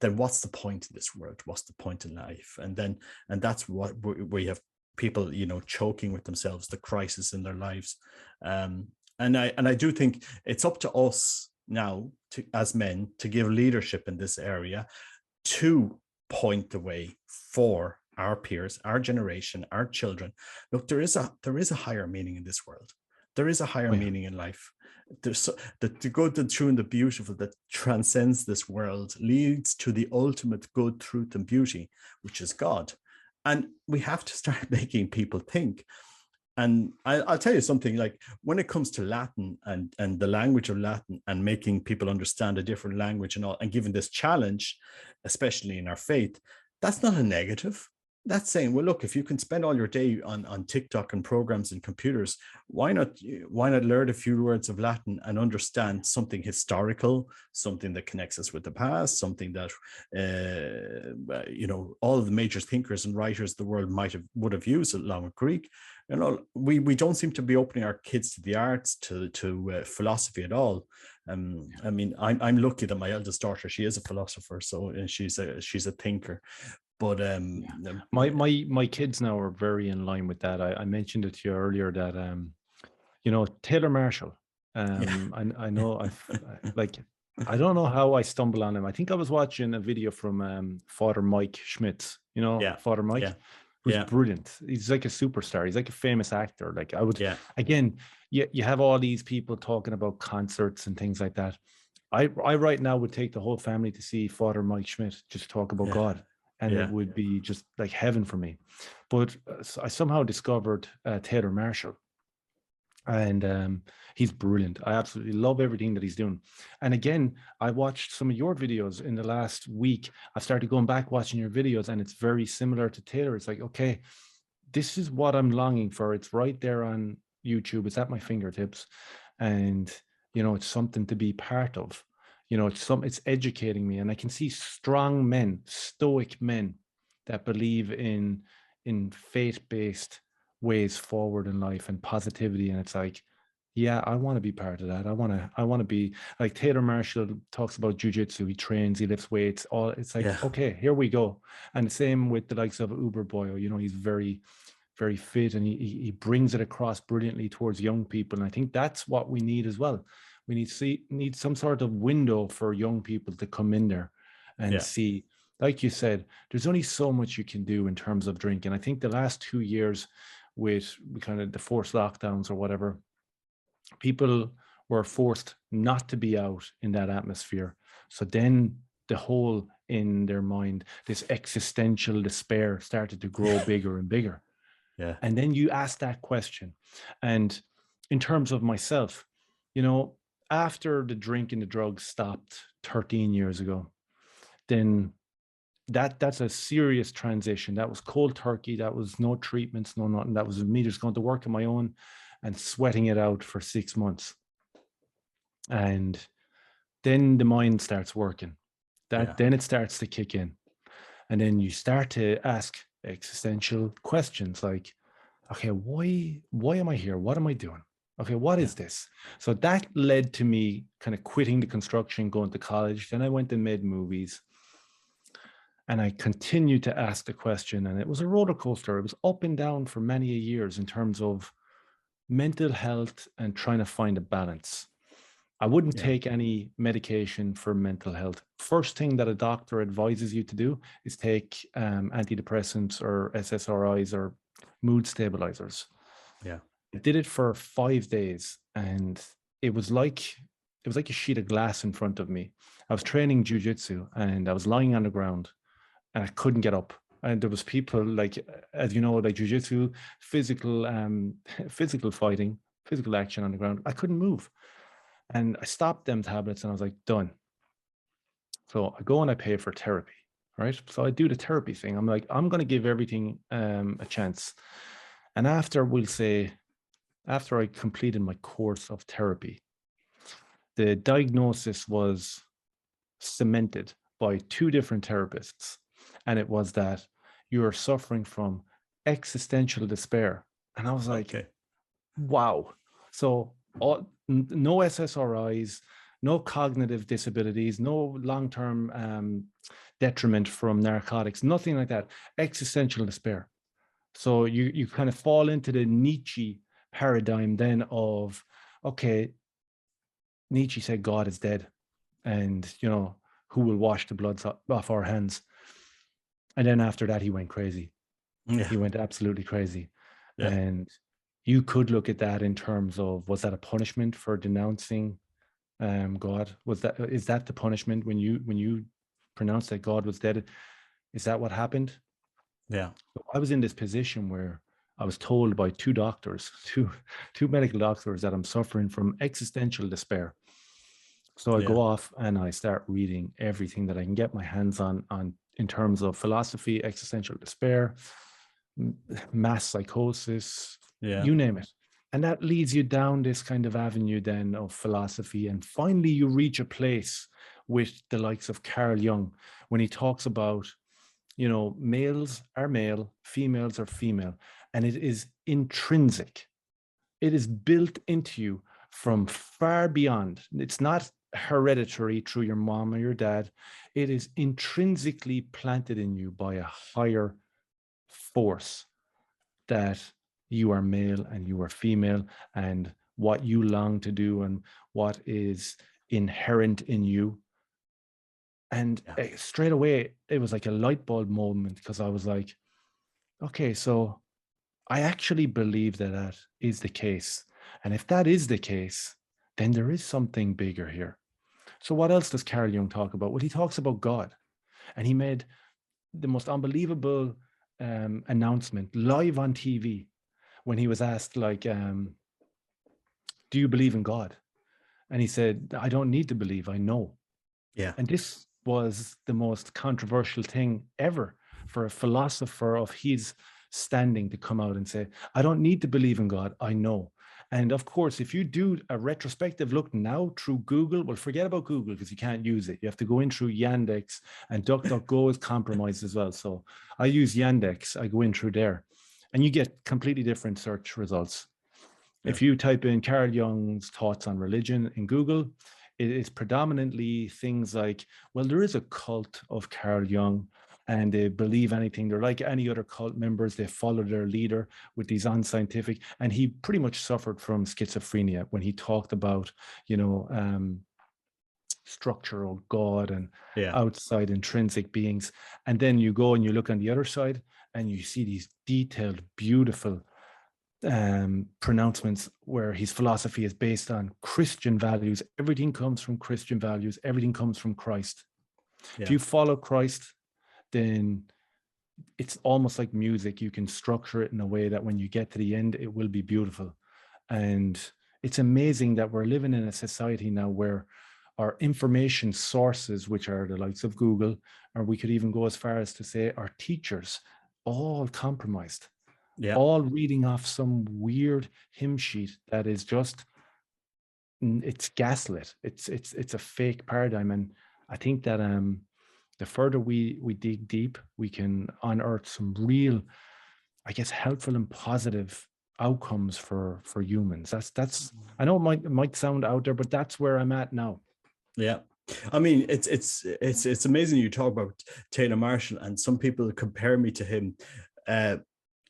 then what's the point in this world? What's the point in life? And that's what we have people, you know, choking with themselves, the crisis in their lives. And I do think it's up to us now, as men, to give leadership in this area, to point the way for our peers, our generation, our children. Look, there is a higher meaning in this world. There is a higher meaning in life. There's the good, the true, and the beautiful that transcends this world, leads to the ultimate good, truth, and beauty, which is God. And we have to start making people think. And I'll tell you something, like, when it comes to Latin and the language of Latin, and making people understand a different language and all, and giving this challenge, especially in our faith, that's not a negative. That's saying, well, look, if you can spend all your day on TikTok and programs and computers, why not learn a few words of Latin and understand something historical, something that connects us with the past, something that, you know, all of the major thinkers and writers of the world would have used, along with Greek. You know, we don't seem to be opening our kids to the arts, to philosophy at all. I mean, I'm lucky that my eldest daughter, she is a philosopher, so, and she's a thinker. But my kids now are very in line with that. I mentioned it to you earlier that you know, Taylor Marshall. I know I don't know how I stumbled on him. I think I was watching a video from Father Mike Schmitz. You know, Father Mike, who's brilliant. He's like a superstar. He's like a famous actor. Like, I would again, you have all these people talking about concerts and things like that. I right now would take the whole family to see Father Mike Schmidt, just talk about God. And it would be just like heaven for me. But I somehow discovered Taylor Marshall, and he's brilliant. I absolutely love everything that he's doing. And again, I watched some of your videos in the last week. I started going back watching your videos, and it's very similar to Taylor. It's like, okay, this is what I'm longing for. It's right there on YouTube. It's at my fingertips, and you know, it's something to be part of. You know, it's educating me, and I can see strong men, stoic men that believe in faith-based ways forward in life and positivity. And it's like, yeah, I want to be part of that. I want to be like Taylor Marshall talks about jiu-jitsu. He trains, he lifts weights. All it's like, okay, here we go. And the same with the likes of Uber Boyle. You know, he's very, very fit, and he brings it across brilliantly towards young people. And I think that's what we need as well. We need some sort of window for young people to come in there and see, like you said, there's only so much you can do in terms of drinking. I think the last 2 years with kind of the forced lockdowns or whatever, people were forced not to be out in that atmosphere. So then the hole in their mind, this existential despair, started to grow bigger and bigger. And then you ask that question, and in terms of myself, you know, after the drink and the drugs stopped 13 years ago, then that's a serious transition. That was cold turkey. That was no treatments, no nothing. That was me just going to work on my own and sweating it out for 6 months. And then the mind starts working. Then it starts to kick in. And then you start to ask existential questions like, okay, why am I here? What am I doing? Okay, what is this? So that led to me kind of quitting the construction, going to college. Then I went and made movies. And I continued to ask the question, and it was a roller coaster. It was up and down for many years in terms of mental health and trying to find a balance. I wouldn't take any medication for mental health. First thing that a doctor advises you to do is take antidepressants or SSRIs or mood stabilizers. Yeah. I did it for 5 days, and it was like a sheet of glass in front of me. I was training jiu-jitsu, and I was lying on the ground, and I couldn't get up. And there was people like, as you know, like jiu-jitsu, physical fighting, physical action on the ground. I couldn't move. And I stopped them tablets and I was like, done. So I go and I pay for therapy, right? So I do the therapy thing. I'm like, I'm going to give everything a chance. And after I completed my course of therapy, the diagnosis was cemented by 2 different therapists. And it was that you are suffering from existential despair. And I was like, wow. So no SSRIs, no cognitive disabilities, no long-term detriment from narcotics, nothing like that. Existential despair. So you kind of fall into the Nietzsche paradigm then of, okay, Nietzsche said God is dead, and you know, who will wash the blood off our hands? And then after that, he went crazy. He went absolutely crazy. And you could look at that in terms of, was that a punishment for denouncing God? Is that the punishment when you pronounced that God was dead? Is that what happened? Yeah. So I was in this position where I was told by 2 doctors, two medical doctors, that I'm suffering from existential despair. So I go off and I start reading everything that I can get my hands on in terms of philosophy, existential despair, mass psychosis, you name it. And that leads you down this kind of avenue then of philosophy. And finally, you reach a place with the likes of Carl Jung, when he talks about, you know, males are male, females are female, and it is intrinsic. It is built into you from far beyond. It's not hereditary through your mom or your dad. It is intrinsically planted in you by a higher force, that you are male and you are female, and what you long to do and what is inherent in you. And straight away, it was like a light bulb moment, because I was like, okay, so I actually believe that that is the case. And if that is the case, then there is something bigger here. So what else does Carl Jung talk about? Well, he talks about God. And he made the most unbelievable announcement live on TV when he was asked, like, do you believe in God? And he said, I don't need to believe, I know. Yeah. And this was the most controversial thing ever for a philosopher of his standing to come out and say, I don't need to believe in God, I know. And of course, if you do a retrospective look now through Google, well, forget about Google because you can't use it. You have to go in through Yandex, and DuckDuckGo is compromised as well. So I use Yandex, I go in through there, and you get completely different search results. If you type in Carl Jung's thoughts on religion in Google, it is predominantly things like, well, there is a cult of Carl Jung, and they believe anything. They're like any other cult members. They follow their leader with these unscientific. And he pretty much suffered from schizophrenia when he talked about, you know, structural God and outside intrinsic beings. And then you go and you look on the other side and you see these detailed, beautiful pronouncements where his philosophy is based on Christian values. Everything comes from Christian values. Everything comes from Christ. If you follow Christ, then it's almost like music. You can structure it in a way that when you get to the end, it will be beautiful. And it's amazing that we're living in a society now where our information sources, which are the likes of Google, or we could even go as far as to say our teachers, all compromised, all reading off some weird hymn sheet that is just, it's gaslit. It's a fake paradigm. And I think that the further we dig deep, we can unearth some real, I guess, helpful and positive outcomes for humans. That's I know it might sound out there, but that's where I'm at now. Yeah. I mean, it's amazing you talk about Taylor Marshall, and some people compare me to him.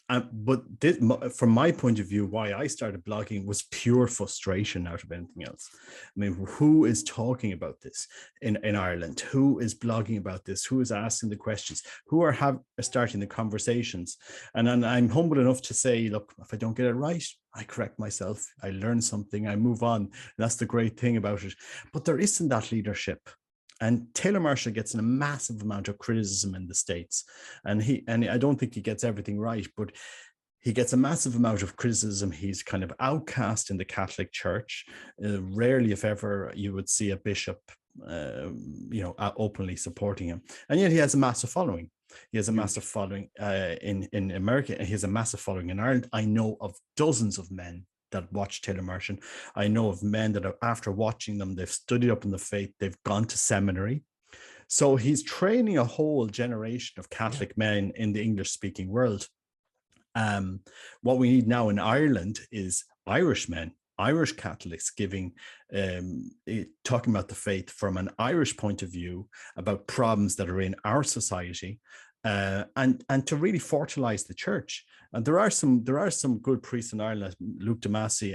But this, from my point of view, why I started blogging was pure frustration out of anything else. I mean, who is talking about this in Ireland? Who is blogging about this? Who is asking the questions? Who are starting the conversations? And I'm humble enough to say, look, if I don't get it right, I correct myself. I learn something. I move on. And that's the great thing about it. But there isn't that leadership. And Taylor Marshall gets a massive amount of criticism in the States, and I don't think he gets everything right, but he gets a massive amount of criticism. He's kind of outcast in the Catholic Church. Rarely, if ever, you would see a bishop, openly supporting him, and yet he has a massive following. He has a massive following in America, and he has a massive following in Ireland. I know of dozens of men that watch Taylor Marshall. I know of men that are, after watching them, they've studied up in the faith, they've gone to seminary. So he's training a whole generation of Catholic men in the English-speaking world. What we need now in Ireland is Irish men, Irish Catholics talking about the faith from an Irish point of view, about problems that are in our society, and to really fertilize the church. And there are some good priests in Ireland. Luke Damasi,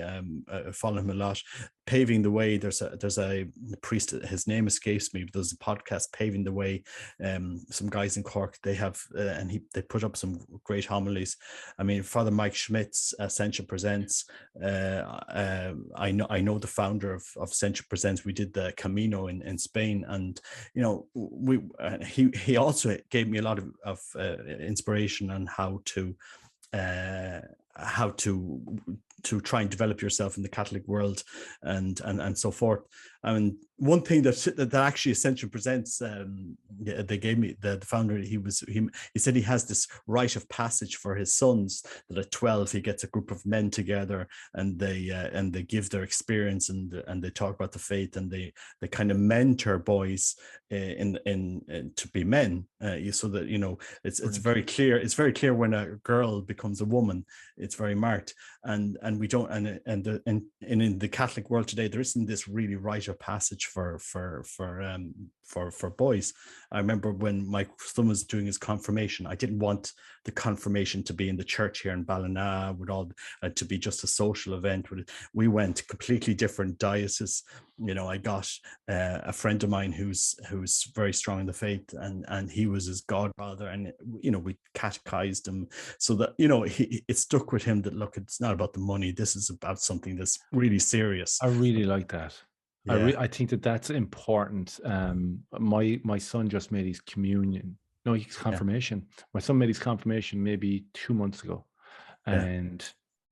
follow him a lot, paving the way. There's a priest, his name escapes me, but there's a podcast, Paving the Way. Some guys in Cork, they have they put up some great homilies. I mean, Father Mike Schmidt's Sentia Presents. I know the founder of Sentia Presents. We did the Camino in Spain, and he also gave me a lot of inspiration on how to try and develop yourself in the Catholic world and so forth. I mean, one thing that actually Ascension Presents, they gave me, the founder, he said he has this rite of passage for his sons, that at 12 he gets a group of men together, and they give their experience, and they talk about the faith, and they kind of mentor boys to be men, so that it's very clear. It's very clear when a girl becomes a woman. It's very marked, and we don't, and in the Catholic world today, there isn't this really rite of passage for boys. I remember when my son was doing his confirmation, I didn't want the confirmation to be in the church here in Ballina, with all to be just a social event. We went completely different dioceses. I got a friend of mine who's very strong in the faith, and he was his godfather, and we catechized him, so that it stuck with him that, look, it's not about the money. This is about something that's really serious. I really like that. Yeah. I think that's important. My son just made his confirmation. Yeah. My son made his confirmation maybe 2 months ago, and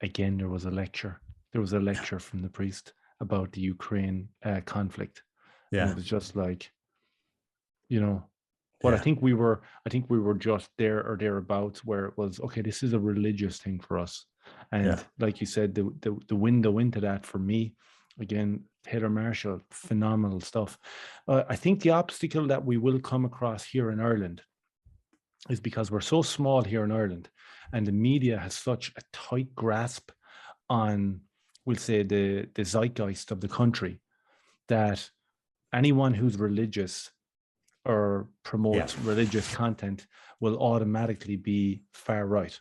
again there was a lecture. There was a lecture from the priest about the Ukraine conflict. Yeah, and it was just like, I think we were just there or thereabouts, where it was, okay, this is a religious thing for us. And like you said, the window into that for me, again, Taylor Marshall, phenomenal stuff. I think the obstacle that we will come across here in Ireland is because we're so small here in Ireland, and the media has such a tight grasp on, we'll say, the zeitgeist of the country, that anyone who's religious or promotes religious content will automatically be far right.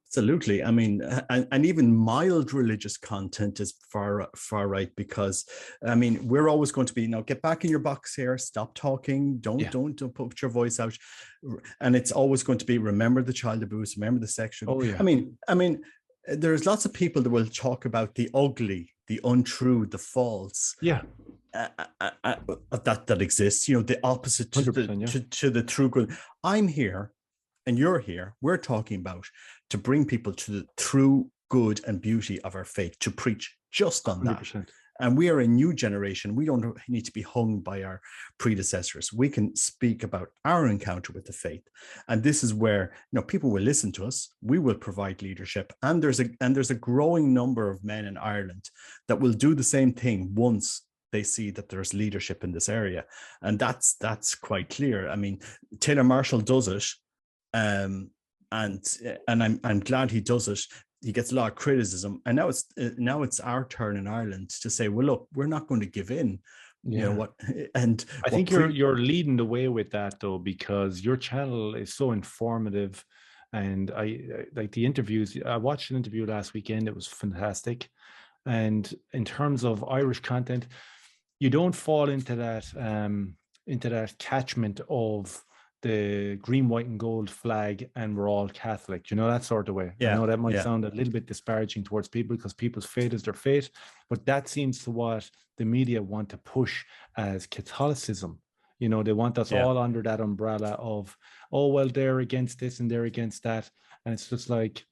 Absolutely. I mean, and even mild religious content is far right, because I mean, we're always going to be, get back in your box here, stop talking, don't put your voice out, and it's always going to be, remember the child abuse, remember the sexual. Oh yeah. I mean, there's lots of people that will talk about the ugly, the untrue, the false. Yeah. That exists. The opposite to the true good. I'm here, and you're here. We're talking about to bring people to the true good and beauty of our faith, to preach just on that. 100%. And we are a new generation. We don't need to be hung by our predecessors. We can speak about our encounter with the faith. And this is where, people will listen to us. We will provide leadership. And there's a growing number of men in Ireland that will do the same thing once they see that there's leadership in this area. And that's quite clear. I mean, Taylor Marshall does it. And I'm glad he does it. He gets a lot of criticism, and now it's our turn in Ireland to say, well, look, we're not going to give in. Yeah. You know what? And I think you're leading the way with that, though, because your channel is so informative, and I like the interviews. I watched an interview last weekend; it was fantastic. And in terms of Irish content, you don't fall into that catchment of the green, white, and gold flag, and we're all Catholic, that sort of way. I know that might sound a little bit disparaging towards people, because people's faith is their faith, but that seems to what the media want to push as Catholicism. They want us all under that umbrella of, oh, well, they're against this and they're against that. And it's just like,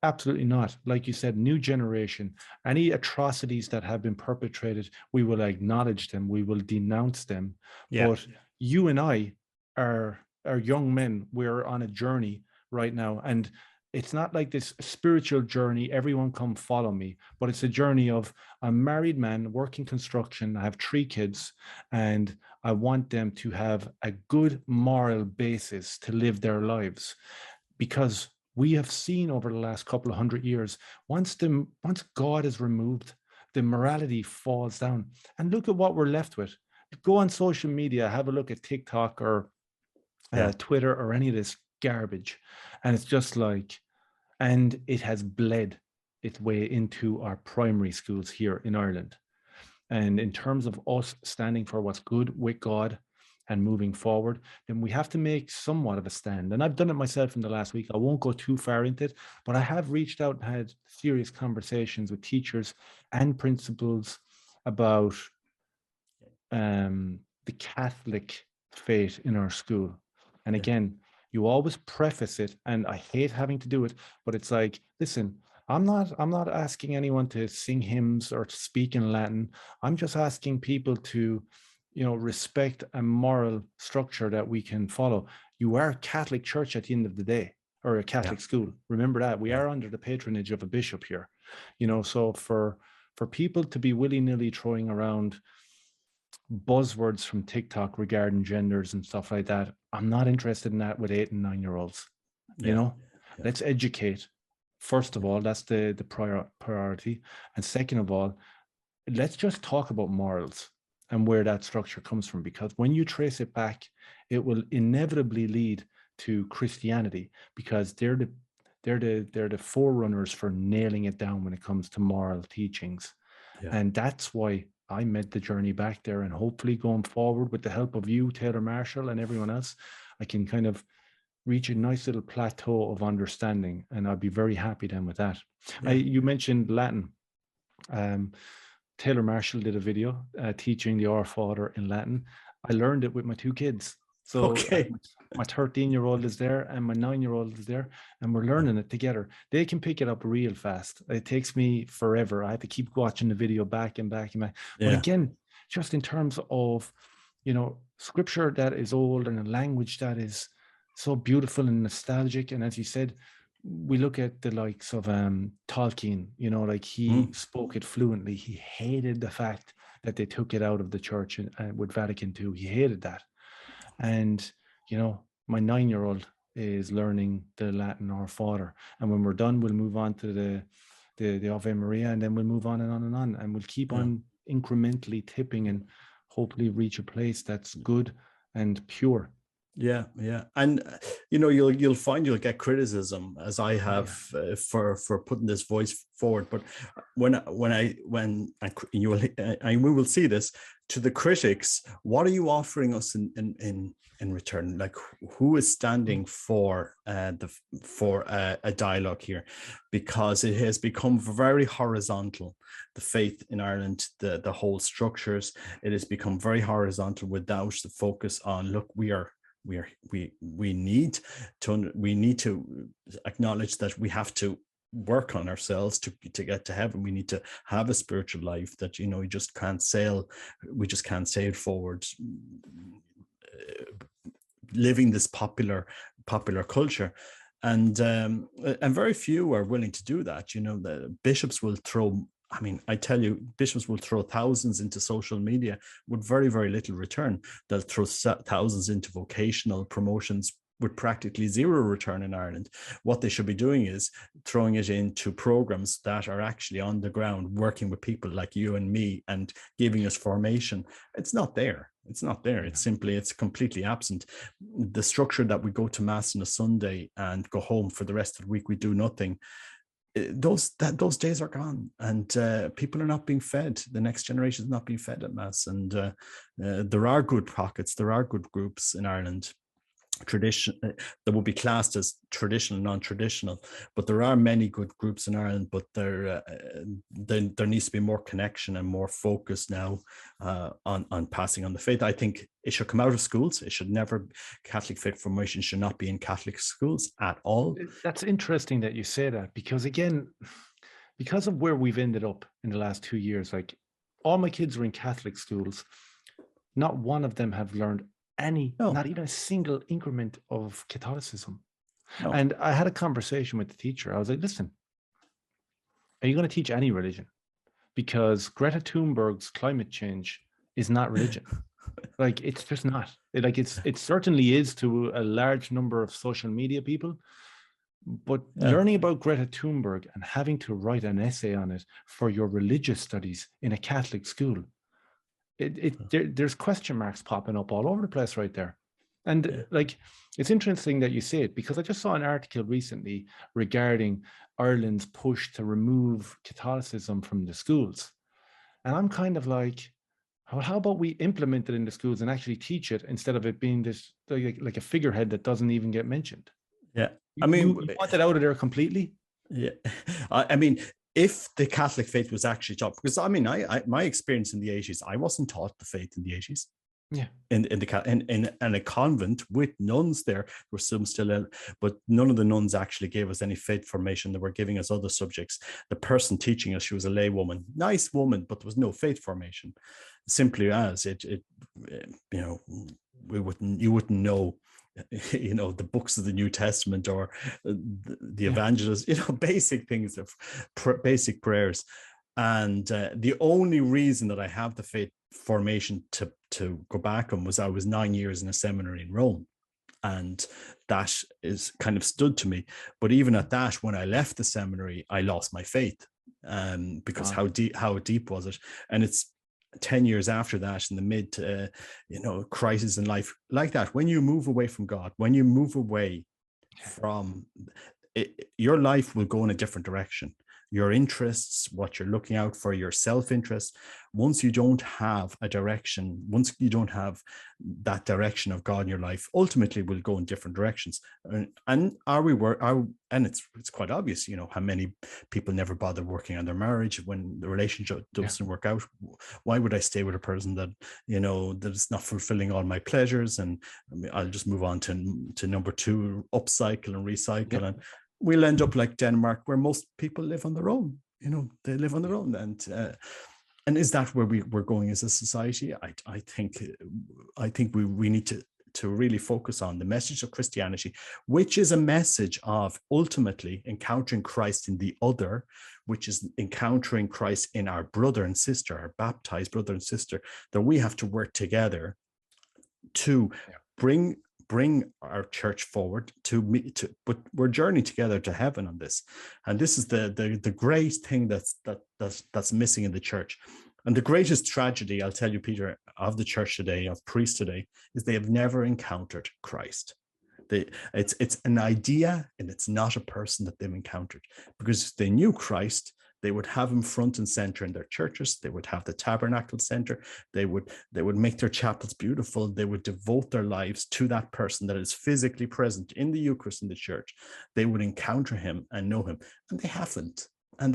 absolutely not. Like you said, new generation, any atrocities that have been perpetrated, we will acknowledge them, we will denounce them. But you and I are young men. We're on a journey right now, and it's not like this spiritual journey, everyone come follow me, but it's a journey of a married man working construction. I have 3 kids, and I want them to have a good moral basis to live their lives, because we have seen over the last couple of 100 years, once God is removed, the morality falls down. And look at what we're left with. Go on social media, have a look at TikTok or Twitter or any of this garbage, and it's just like, and it has bled its way into our primary schools here in Ireland. And in terms of us standing for what's good with God and moving forward, then we have to make somewhat of a stand. And I've done it myself in the last week. I won't go too far into it, but I have reached out and had serious conversations with teachers and principals about the Catholic faith in our school. And again, you always preface it, and I hate having to do it, but it's like, listen, I'm not asking anyone to sing hymns or to speak in Latin. I'm just asking people to, respect a moral structure that we can follow. You are a Catholic church at the end of the day, or a Catholic school. Remember that we are under the patronage of a bishop here, so for people to be willy-nilly throwing around buzzwords from TikTok regarding genders and stuff like that, I'm not interested in that with 8 and 9-year-olds. Let's educate. First of all, that's the priority. And second of all, let's just talk about morals and where that structure comes from, because when you trace it back, it will inevitably lead to Christianity, because they're the forerunners for nailing it down when it comes to moral teachings. And that's why I made the journey back there, and hopefully going forward with the help of you, Taylor Marshall, and everyone else, I can kind of reach a nice little plateau of understanding, and I'd be very happy then with that. You mentioned Latin. Taylor Marshall did a video teaching the Our Father in Latin. I learned it with my 2 kids. So my 13-year-old is there and my 9-year-old is there, and we're learning it together. They can pick it up real fast. It takes me forever. I have to keep watching the video back and back and back. But again, just in terms of, scripture that is old and a language that is so beautiful and nostalgic. And as you said, we look at the likes of Tolkien, like he spoke it fluently. He hated the fact that they took it out of the church with Vatican II. He hated that. And, my 9-year-old is learning the Latin Our Father. And when we're done, we'll move on to the Ave Maria, and then we'll move on and on and on. And we'll keep on incrementally tipping and hopefully reach a place that's good and pure. And you'll find you'll get criticism, as I have for putting this voice forward. But when we will see this, to the critics, what are you offering us in return? Like, who is standing for a dialogue here? Because it has become very horizontal. The faith in Ireland, the whole structures, it has become very horizontal without the focus on, look, we need to acknowledge that we have to work on ourselves to get to heaven. We need to have a spiritual life that, you know, we just can't sail forward living this popular culture. And very few are willing to do that. You know, the bishops will throw, I mean, I tell you, bishops will throw thousands into social media with very, very little return. They'll throw thousands into vocational promotions with practically zero return in Ireland. What they should be doing is throwing it into programs that are actually on the ground, working with people like you and me and giving us formation. It's not there. It's not there. It's completely absent. The structure that we go to mass on a Sunday and go home for the rest of the week, we do nothing. Those days are gone, and people are not being fed. The next generation is not being fed at mass. And there are good pockets. There are good groups in Ireland. Tradition that would be classed as traditional, non-traditional, but there are many good groups in Ireland. But there needs to be more connection and more focus now on passing on the faith. I think it should come out of schools. It should never, Catholic faith formation should not be in Catholic schools at all. That's interesting that you say that, because again, because of where we've ended up in the last 2 years, like all my kids are in Catholic schools, not one of them have learned not even a single increment of Catholicism. No. And I had a conversation with the teacher. I was like, listen, are you going to teach any religion? Because Greta Thunberg's climate change is not religion. Like, it's just not. It certainly is to a large number of social media people. But learning about Greta Thunberg and having to write an essay on it for your religious studies in a Catholic school, there's question marks popping up all over the place right there. And like, it's interesting that you say it, because I just saw an article recently regarding Ireland's push to remove Catholicism from the schools. And I'm kind of like, well, how about we implement it in the schools and actually teach it, instead of it being this like a figurehead that doesn't even get mentioned? Yeah. I mean, you want it out of there completely? Yeah. I mean, if the Catholic faith was actually taught, because I mean, my experience in the 80s, I wasn't taught the faith in the 80s. Yeah. In a convent with nuns there were some still in, but none of the nuns actually gave us any faith formation. They were giving us other subjects. The person teaching us, she was a lay woman, nice woman, but there was no faith formation. Simply as it you know, you wouldn't know, you know, the books of the New Testament or the evangelists, you know, basic things of basic prayers. And the only reason that I have the faith formation to go back on was I was 9 years in a seminary in Rome, and that is kind of stood to me. But even at that, when I left the seminary, I lost my faith, because how deep was it? And it's 10 years after that, in the mid you know, crisis in life like that, when you move away from God, when you move away from it, your life will go in a different direction. Your interests, what you're looking out for, your self-interest, once you don't have a direction, once you don't have that direction of God in your life, ultimately will go in different directions. And it's quite obvious, you know, how many people never bother working on their marriage when the relationship doesn't work out. Why would I stay with a person that, you know, that is not fulfilling all my pleasures? And I mean, I'll just move on to number 2, upcycle and recycle. And we'll end up like Denmark, where most people live on their own. You know, they live on their own. And is that where we're going as a society? I think we need to really focus on the message of Christianity, which is a message of ultimately encountering Christ in the other, which is encountering Christ in our brother and sister, our baptized brother and sister, that we have to work together to bring our church forward but we're journeying together to heaven on this. And this is the great thing that's missing in the church. And the greatest tragedy, I'll tell you, Peter, of the church today, of priests today, is they have never encountered Christ. It's an idea, and it's not a person that they've encountered. Because if they knew Christ, they would have him front and center in their churches. They would have the tabernacle center. They would make their chapels beautiful. They would devote their lives to that person that is physically present in the Eucharist in the church. They would encounter him and know him. And they haven't. And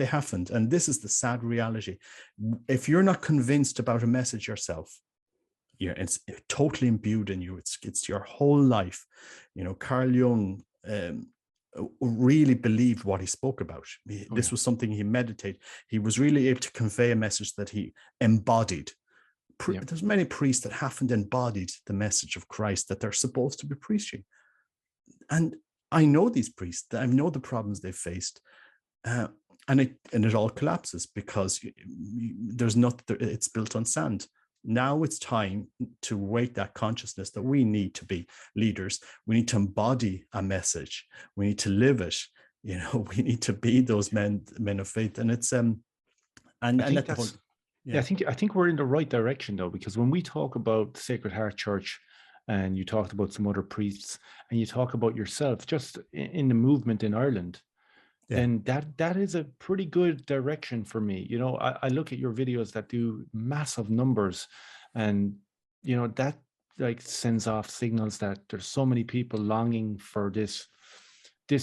this is the sad reality. If you're not convinced about a message yourself, it's totally imbued in you. It's your whole life. You know, Carl Jung really believed what he spoke about. This was something he meditated. He was really able to convey a message that he embodied. There's many priests that haven't embodied the message of Christ that they're supposed to be preaching. And I know these priests, I know the problems they've faced. And it all collapses because there's not, it's built on sand. Now it's time to wake that consciousness that we need to be leaders. We need to embody a message. We need to live it. You know, we need to be those men of faith. And it's I think we're in the right direction though, because when we talk about Sacred Heart Church, and you talked about some other priests, and you talk about yourself just in the movement in Ireland, and that is a pretty good direction for me. You know, I look at your videos that do massive numbers, and you know that like sends off signals that there's so many people longing for this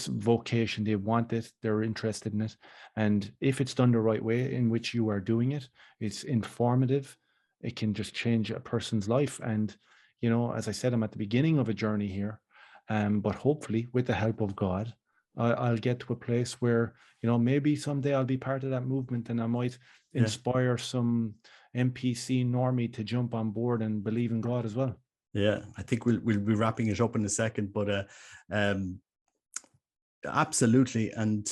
vocation. They want it, they're interested in it, and if it's done the right way in which you are doing it, it's informative. It can just change a person's life. And you know, as I said, I'm at the beginning of a journey here, but hopefully with the help of God, I'll get to a place where, you know, maybe someday I'll be part of that movement, and I might inspire some MPC normie to jump on board and believe in God as well. Yeah, I think we'll be wrapping it up in a second, but absolutely. And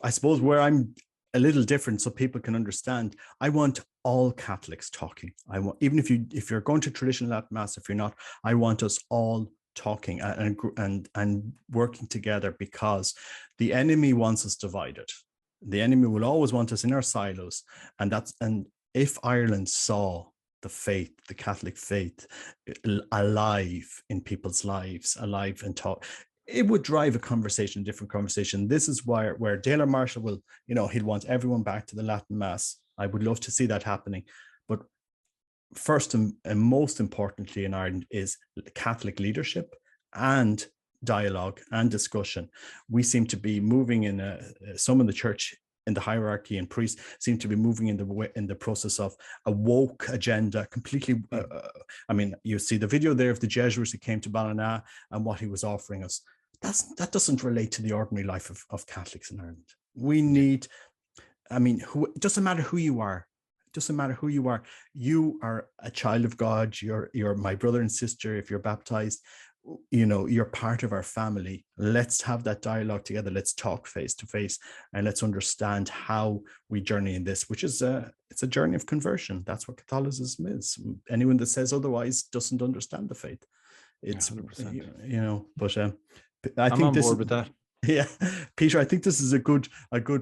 I suppose where I'm a little different, so people can understand, I want all Catholics talking. I want, even if you're going to traditional Latin Mass, if you're not, I want us all talking and working together, because the enemy wants us divided. The enemy will always want us in our silos, and if Ireland saw the faith, the Catholic faith, alive in people's lives, alive and talk, it would drive a conversation, a different conversation. This is where Dale Marshall will, you know, he'd want everyone back to the Latin Mass. I would love to see that happening. But first and most importantly in Ireland is Catholic leadership and dialogue and discussion. We seem to be moving in some in the church, in the hierarchy, and priests seem to be moving in the process of a woke agenda completely. I mean, you see the video there of the Jesuits who came to Ballina and what he was offering us. That doesn't relate to the ordinary life of Catholics in Ireland. We need, I mean, it doesn't matter who you are. It doesn't matter who you are. You are a child of God. You're my brother and sister. If you're baptized, you know, you're part of our family. Let's have that dialogue together. Let's talk face to face, and let's understand how we journey in this, which is it's a journey of conversion. That's what Catholicism is. Anyone that says otherwise doesn't understand the faith. It's 100%. You know, but I'm on board with that. Yeah, Peter, I think this is a good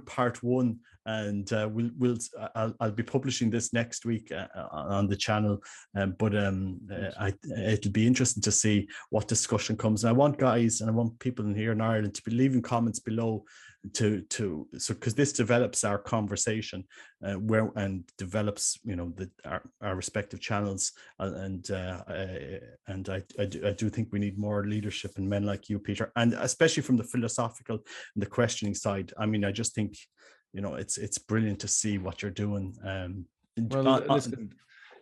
part one, and I'll be publishing this next week on the channel. But it'll be interesting to see what discussion comes. And I want guys, and I want people in here in Ireland to be leaving comments below so because this develops our conversation and develops, you know, our respective channels, and I do think we need more leadership and men like you, Peter, and especially from the philosophical and the questioning side. I mean, I just think, you know, it's brilliant to see what you're doing. Listen,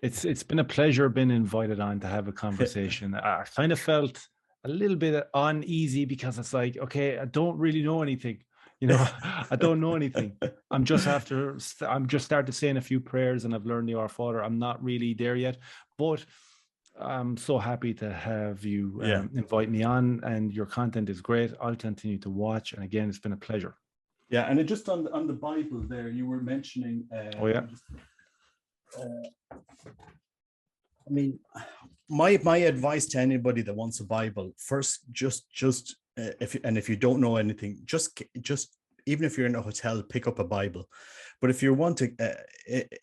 it's been a pleasure being invited on to have a conversation. I kind of felt a little bit uneasy because it's like, okay, I don't really know anything. You know, I don't know anything. I'm just started saying a few prayers, and I've learned the Our Father. I'm not really there yet, but I'm so happy to have you invite me on, and your content is great. I'll continue to watch. And again, it's been a pleasure. Yeah, and just on the Bible there, you were mentioning. I mean, my advice to anybody that wants a Bible, first, just if you don't know anything, just even if you're in a hotel, pick up a Bible. But if you want to,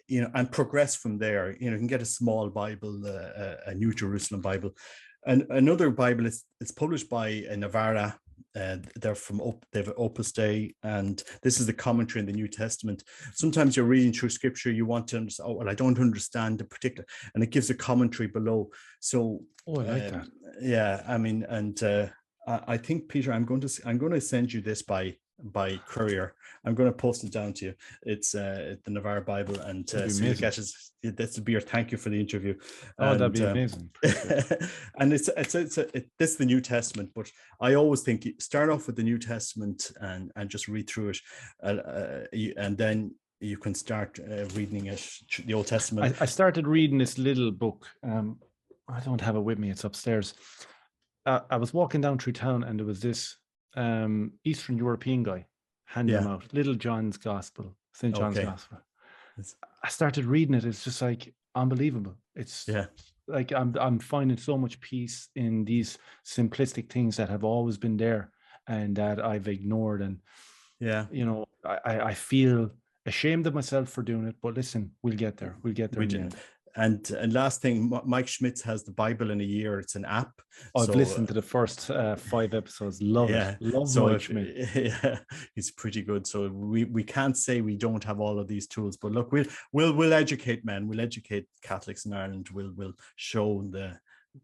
you know, and progress from there, you know, you can get a small Bible, a New Jerusalem Bible, and another Bible. It's published by Navarra. They've Opus Dei, and this is the commentary in the New Testament. Sometimes you're reading through scripture, you want to understand, oh, well, I don't understand the particular, and it gives a commentary below. So I like that. Yeah, I mean, and I think, Peter, I'm going to send you this by by courier. I'm going to post it down to you. It's the Navarre Bible, and so you get it. This will be your thank you for the interview. Oh, that'd be amazing. And this is the New Testament, but I always think start off with the New Testament and just read through it, and then you can start reading it, the Old Testament. I started reading this little book. I don't have it with me. It's upstairs. I was walking down through town, and there was this Eastern European guy handing them out. Little John's Gospel, St. John's Gospel. I started reading it. It's just like unbelievable. It's like I'm finding so much peace in these simplistic things that have always been there and that I've ignored. And I feel ashamed of myself for doing it. But listen, we'll get there. We'll get there in the end. And last thing, Mike Schmitz has the Bible in a Year. It's an app. I've listened to the first 5 episodes. Love it. Love Mike Schmitz. Yeah, he's pretty good. So we can't say we don't have all of these tools. But look, we'll educate men. We'll educate Catholics in Ireland. We'll show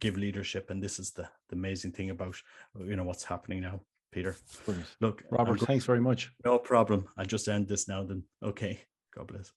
give leadership. And this is the amazing thing about what's happening now, Peter. Brilliant. Look, Robert, thanks very much. No problem. I'll just end this now then. Okay. God bless.